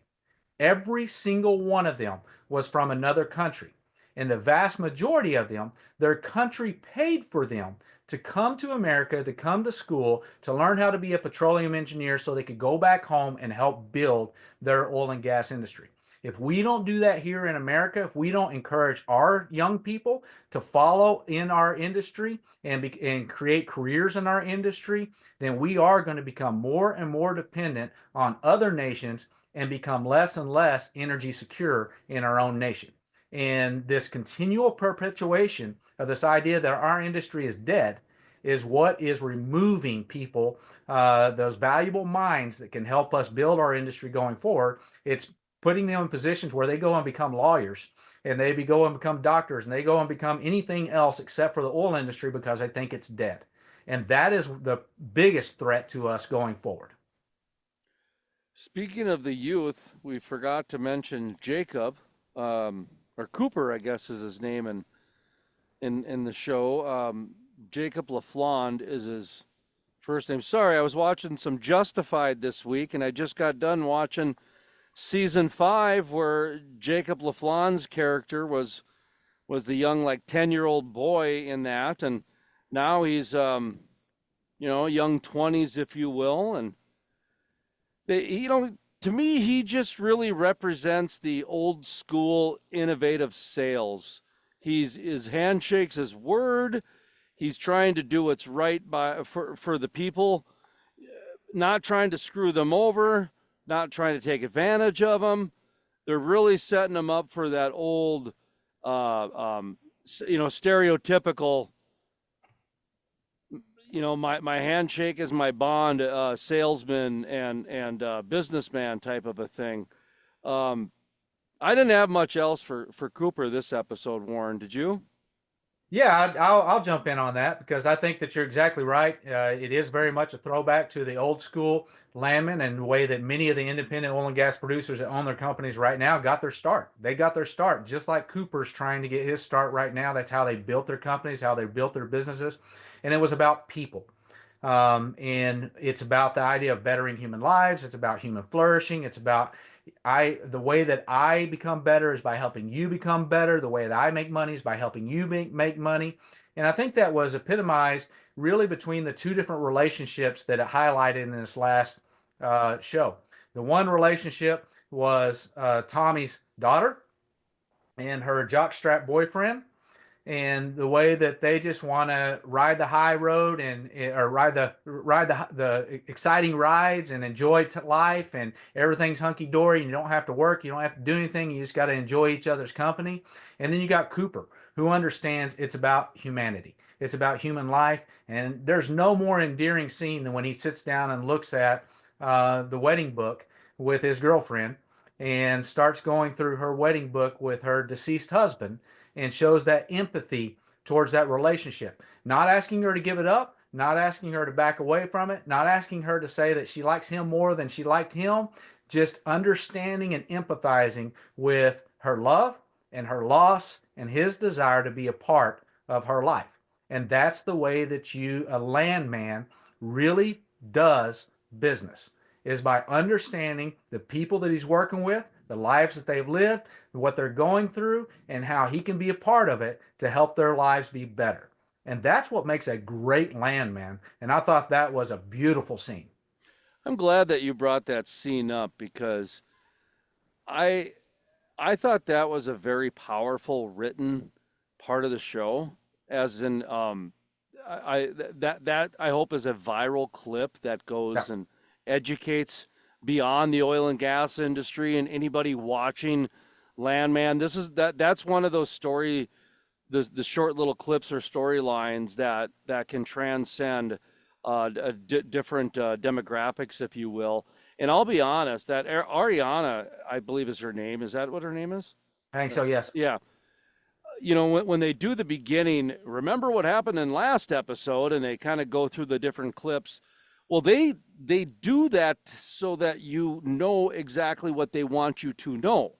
Every single one of them was from another country. And the vast majority of them, their country paid for them to come to America, to come to school, to learn how to be a petroleum engineer so they could go back home and help build their oil and gas industry. If we don't do that here in America, if we don't encourage our young people to follow in our industry and create careers in our industry, then we are going to become more and more dependent on other nations and become less and less energy secure in our own nation. And this continual perpetuation of this idea that our industry is dead is what is removing people, those valuable minds that can help us build our industry going forward. It's putting them in positions where they go and become lawyers, and they go and become doctors, and they go and become anything else except for the oil industry because they think it's dead. And that is the biggest threat to us going forward. Speaking of the youth, we forgot to mention Jacob, or Cooper, I guess is his name in the show. Jacob LaFlande is his first name. Sorry, I was watching some Justified this week, and I just got done watching season 5, where Jacob LaFlande's character was the young, like 10-year-old boy in that, and now he's young 20s, if you will, and to me, he just really represents the old school innovative sales. His handshake's his word. He's trying to do what's right for the people, not trying to screw them over, not trying to take advantage of them. They're really setting them up for that old, stereotypical, my handshake is my bond, salesman and businessman type of a thing. I didn't have much else for Cooper this episode, Warren. Did you? Yeah, I'll jump in on that because I think that you're exactly right. It is very much a throwback to the old school Landman and the way that many of the independent oil and gas producers that own their companies right now got their start. They got their start just like Cooper's trying to get his start right now. That's how they built their companies, how they built their businesses. And it was about people. And it's about the idea of bettering human lives. It's about human flourishing. It's about the way that I become better is by helping you become better. The way that I make money is by helping you make money. And I think that was epitomized really between the two different relationships that it highlighted in this last show. The one relationship was Tommy's daughter and her jockstrap boyfriend, and the way that they just want to ride the high road and or ride the exciting rides and enjoy life, and everything's hunky dory. You don't have to work, you don't have to do anything. You just got to enjoy each other's company. And then you got Cooper, who understands it's about humanity. It's about human life, and there's no more endearing scene than when he sits down and looks at the wedding book with his girlfriend and starts going through her wedding book with her deceased husband and shows that empathy towards that relationship. Not asking her to give it up, not asking her to back away from it, not asking her to say that she likes him more than she liked him, just understanding and empathizing with her love and her loss and his desire to be a part of her life. And that's the way that a landman really does business, is by understanding the people that he's working with, the lives that they've lived, what they're going through, and how he can be a part of it to help their lives be better. And that's what makes a great landman. And I thought that was a beautiful scene. I'm glad that you brought that scene up because I I thought that was a very powerful written part of the show, as in that I hope is a viral clip that Yeah. goes and educates beyond the oil and gas industry and anybody watching Landman. That's one of those the short little clips or storylines that can transcend different demographics, if you will. And I'll be honest, that Ariana, I believe is her name. Is that what her name is? I think so, yes. Yeah. You know, when they do the beginning, remember what happened in last episode, and they kind of go through the different clips. Well, they do that so that you know exactly what they want you to know.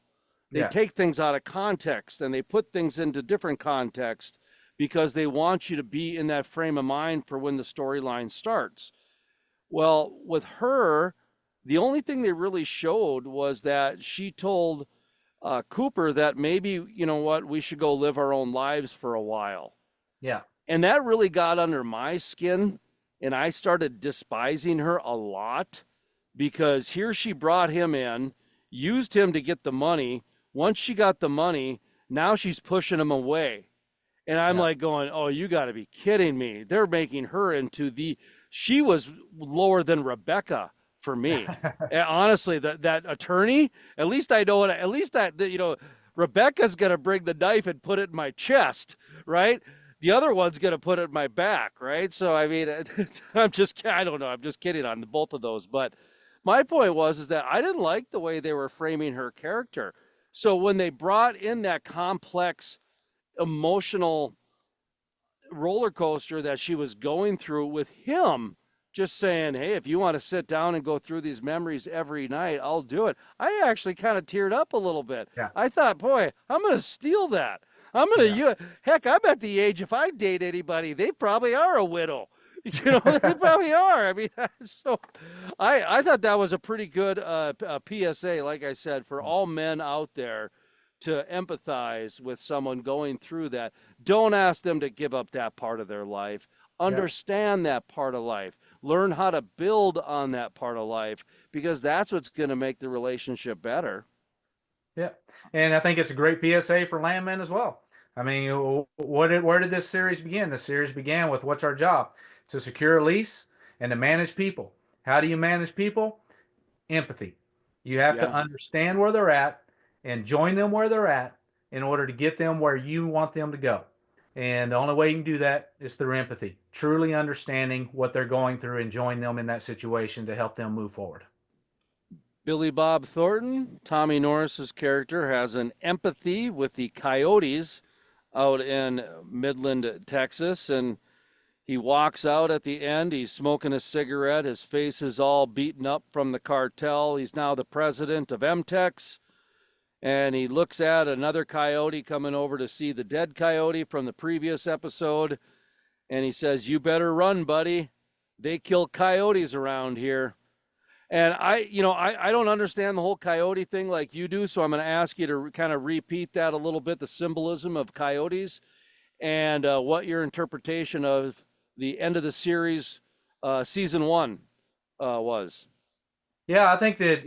They Yeah. take things out of context and they put things into different context because they want you to be in that frame of mind for when the storyline starts. Well, with her, the only thing they really showed was that she told Cooper that maybe, you know what, we should go live our own lives for a while. Yeah. And that really got under my skin. And I started despising her a lot because here she brought him in, used him to get the money. Once she got the money, now she's pushing him away. And I'm Yeah. like going, oh, you got to be kidding me. They're making her she was lower than Rebecca for me. And honestly, that attorney, at least I know what, at least Rebecca's going to bring the knife and put it in my chest, right? The other one's going to put it in my back, right? So, I mean, I don't know. I'm just kidding on both of those. But my point is that I didn't like the way they were framing her character. So when they brought in that complex emotional roller coaster that she was going through with him, just saying, hey, if you want to sit down and go through these memories every night, I'll do it. I actually kind of teared up a little bit. Yeah. I thought, boy, I'm going to steal that. Yeah. Heck, I'm at the age, if I date anybody, they probably are a widow. You know, they probably are. I mean, so I thought that was a pretty good PSA, like I said, for all men out there to empathize with someone going through that. Don't ask them to give up that part of their life. Yeah. Understand that part of life. Learn how to build on that part of life because that's what's going to make the relationship better. Yeah, and I think it's a great PSA for landmen as well. I mean, where did this series begin? The series began with what's our job? To secure a lease and to manage people. How do you manage people? Empathy. You have to Yeah. understand where they're at and join them where they're at in order to get them where you want them to go. And the only way you can do that is through empathy, truly understanding what they're going through and join them in that situation to help them move forward. Billy Bob Thornton, Tommy Norris's character, has an empathy with the coyotes out in Midland, Texas, and he walks out at the end. He's smoking a cigarette. His face is all beaten up from the cartel. He's now the president of M-TEX. And he looks at another coyote coming over to see the dead coyote from the previous episode. And he says, "You better run, buddy. They kill coyotes around here." And I don't understand the whole coyote thing like you do. So I'm going to ask you to kind of repeat that a little bit, the symbolism of coyotes, and what your interpretation of the end of the series, season one, was. Yeah, I think that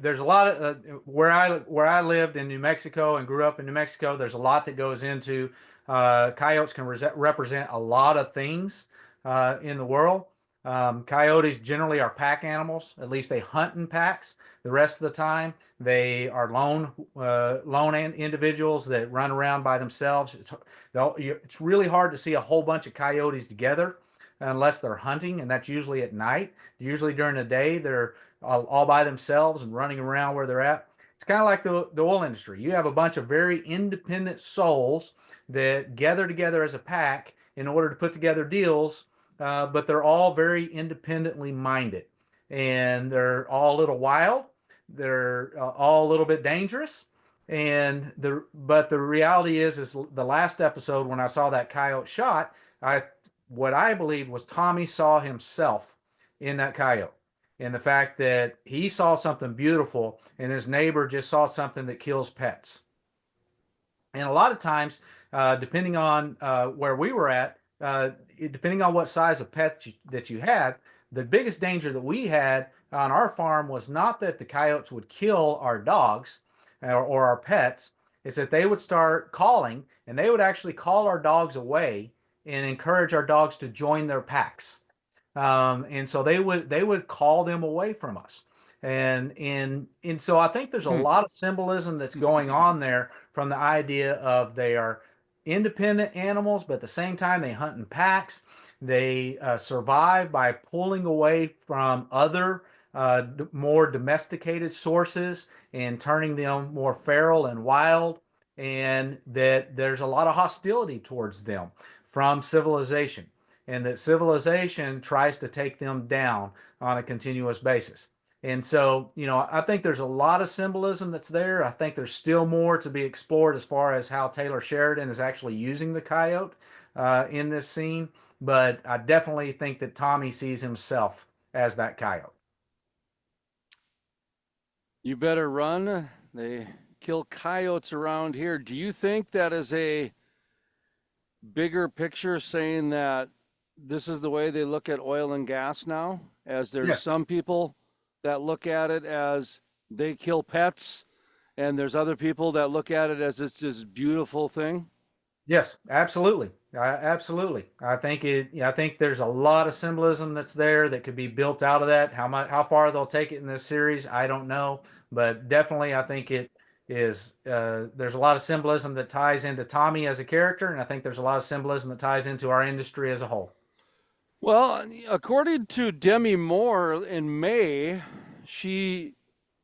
there's a lot of where I lived in New Mexico and grew up in New Mexico. There's a lot that goes into coyotes can represent a lot of things in the world. Coyotes generally are pack animals. At least they hunt in packs. The rest of the time, they are lone individuals that run around by themselves. It's really hard to see a whole bunch of coyotes together unless they're hunting, and that's usually at night. Usually during the day, they're all by themselves and running around where they're at. It's kind of like the oil industry. You have a bunch of very independent souls that gather together as a pack in order to put together deals, but they're all very independently minded. And they're all a little wild. They're all a little bit dangerous. But the reality is the last episode when I saw that coyote shot, what I believe was Tommy saw himself in that coyote, and the fact that he saw something beautiful and his neighbor just saw something that kills pets. And a lot of times, depending on where we were at, depending on what size of pet that you had, the biggest danger that we had on our farm was not that the coyotes would kill our dogs or our pets. It's that they would start calling, and they would actually call our dogs away and encourage our dogs to join their packs. And so they would call them away from us. And so I think there's a Hmm. lot of symbolism that's going on there from the idea of they are independent animals, but at the same time they hunt in packs. They survive by pulling away from other more domesticated sources and turning them more feral and wild, and that there's a lot of hostility towards them from civilization, and that civilization tries to take them down on a continuous basis. And so, I think there's a lot of symbolism that's there. I think there's still more to be explored as far as how Taylor Sheridan is actually using the coyote in this scene. But I definitely think that Tommy sees himself as that coyote. You better run. They kill coyotes around here. Do you think that is a bigger picture saying that this is the way they look at oil and gas now? As there's Yes. some people that look at it as they kill pets, and there's other people that look at it as it's this beautiful thing. Yes, absolutely. Absolutely. I think there's a lot of symbolism that's there that could be built out of that. How far they'll take it in this series, I don't know, but definitely I think it is. There's a lot of symbolism that ties into Tommy as a character, and I think there's a lot of symbolism that ties into our industry as a whole. Well, according to Demi Moore in May, she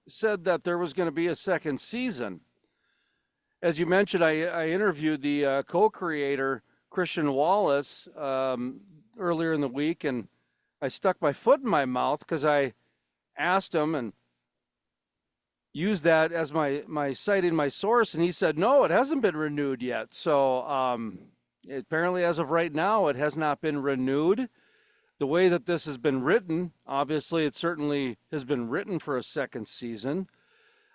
said that there was going to be a second season. As you mentioned, I interviewed the co-creator Christian Wallace earlier in the week, and I stuck my foot in my mouth because I asked him and used that as my citing my source, and he said no, it hasn't been renewed yet. So apparently, as of right now, it has not been renewed. The way that this has been written, obviously, it certainly has been written for a second season.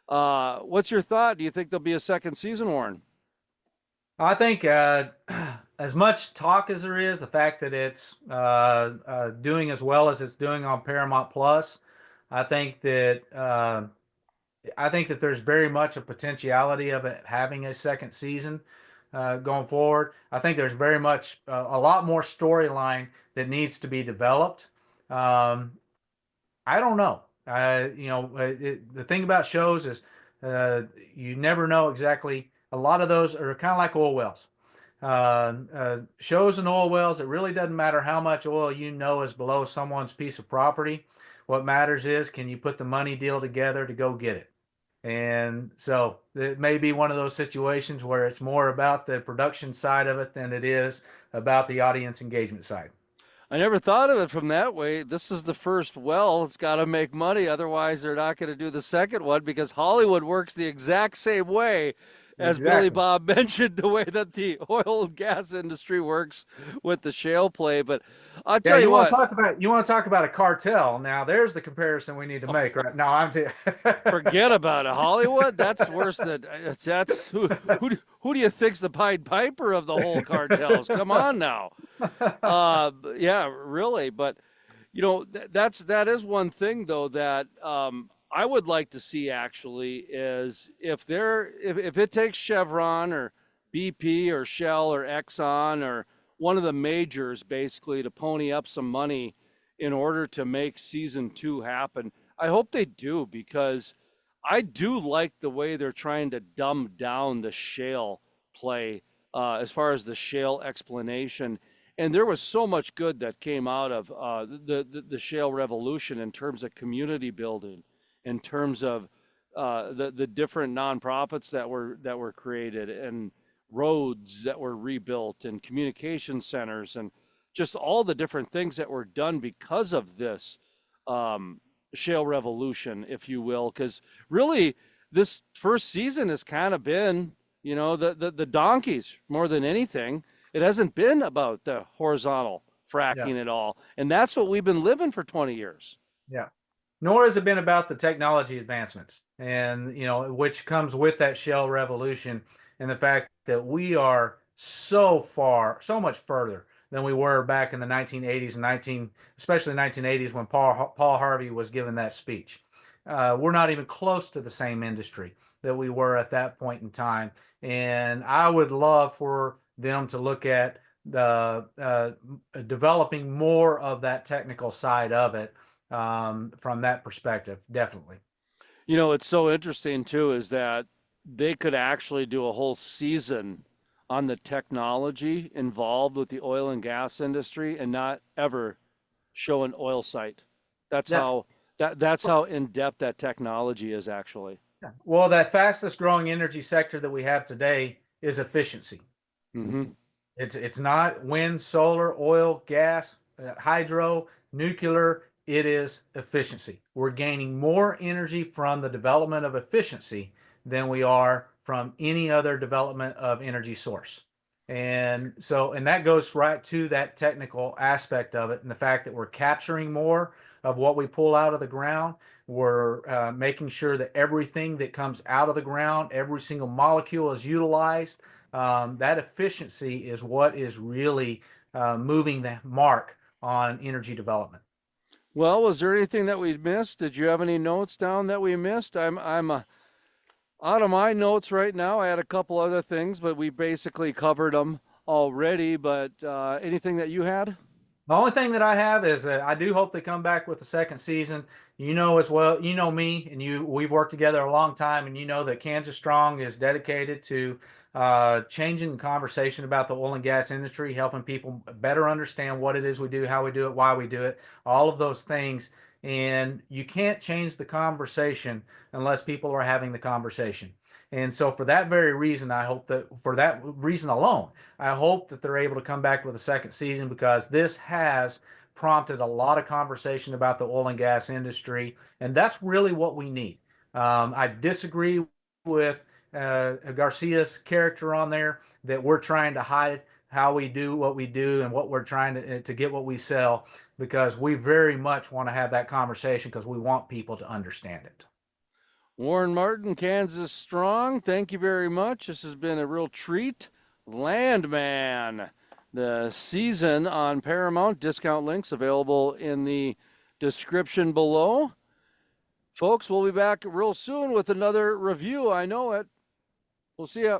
What's your thought? Do you think there'll be a second season, Warren? I think as much talk as there is, the fact that it's doing as well as it's doing on Paramount Plus, I think that. I think that there's very much a potentiality of it having a second season going forward. I think there's very much a lot more storyline that needs to be developed. Um, I don't know. The thing about shows is uh, you never know exactly. A lot of those are kind of like oil wells. Shows and oil wells, it really doesn't matter how much oil is below someone's piece of property. What matters is can you put the money deal together to go get it? And so it may be one of those situations where it's more about the production side of it than it is about the audience engagement side. I never thought of it from that way. This is the first well. It's got to make money. Otherwise, they're not going to do the second one because Hollywood works the exact same way as Billy Exactly. Bob mentioned, the way that the oil and gas industry works with the shale play. But I'll Yeah, tell you what, you want to talk about a cartel. Now there's the comparison we need to make, right? No, forget about it. Hollywood, that's worse than that's who do you think's the Pied Piper of the whole cartels? Come on now. Yeah, really. But you know, that is one thing though that I would like to see actually is if it takes Chevron or BP or Shell or Exxon or one of the majors basically to pony up some money in order to make season 2 happen. I hope they do because I do like the way they're trying to dumb down the shale play as far as the shale explanation. And there was so much good that came out of the shale revolution in terms of community building, in terms of the different nonprofits that were created, and roads that were rebuilt, and communication centers, and just all the different things that were done because of this shale revolution, if you will. Because really, this first season has kind of been, you know, the donkeys more than anything. It hasn't been about the horizontal Yeah, fracking at all. And that's what we've been living for 20 years. yeah. Nor has it been about the technology advancements, and which comes with that shell revolution, and the fact that we are so far, so much further than we were back in the 1980s and especially 1980s when Paul Harvey was given that speech. We're not even close to the same industry that we were at that point in time, and I would love for them to look at the developing more of that technical side of it from that perspective, definitely. You know, it's so interesting too is that they could actually do a whole season on the technology involved with the oil and gas industry and not ever show an oil site. That's Yeah. how that's how in depth that technology is actually. Well, that fastest growing energy sector that we have today is efficiency. Mm-hmm. It's not wind, solar, oil, gas, hydro, nuclear. It is efficiency. We're gaining more energy from the development of efficiency than we are from any other development of energy source. And that goes right to that technical aspect of it, and the fact that we're capturing more of what we pull out of the ground. We're making sure that everything that comes out of the ground, every single molecule is utilized. That efficiency is what is really moving the mark on energy development. Well, was there anything that we missed? Did you have any notes down that we missed? I'm out of my notes right now. I had a couple other things, but we basically covered them already. But anything that you had? The only thing that I have is that I do hope they come back with the second season. You know as well, you know me, and we've worked together a long time, and you know that Kansas Strong is dedicated to changing the conversation about the oil and gas industry, helping people better understand what it is we do, how we do it, why we do it, all of those things. And you can't change the conversation unless people are having the conversation. And so, for that very reason, I hope that for that reason alone, I hope that they're able to come back with a second season, because this has prompted a lot of conversation about the oil and gas industry, and that's really what we need. I disagree with Garcia's character on there, that we're trying to hide how we do what we do and what we're trying to get what we sell, because we very much want to have that conversation because we want people to understand it. Warren Martin, Kansas Strong, thank you very much. This has been a real treat. Landman, the season on Paramount. Discount links available in the description below. Folks, we'll be back real soon with another review. I know it. We'll see ya.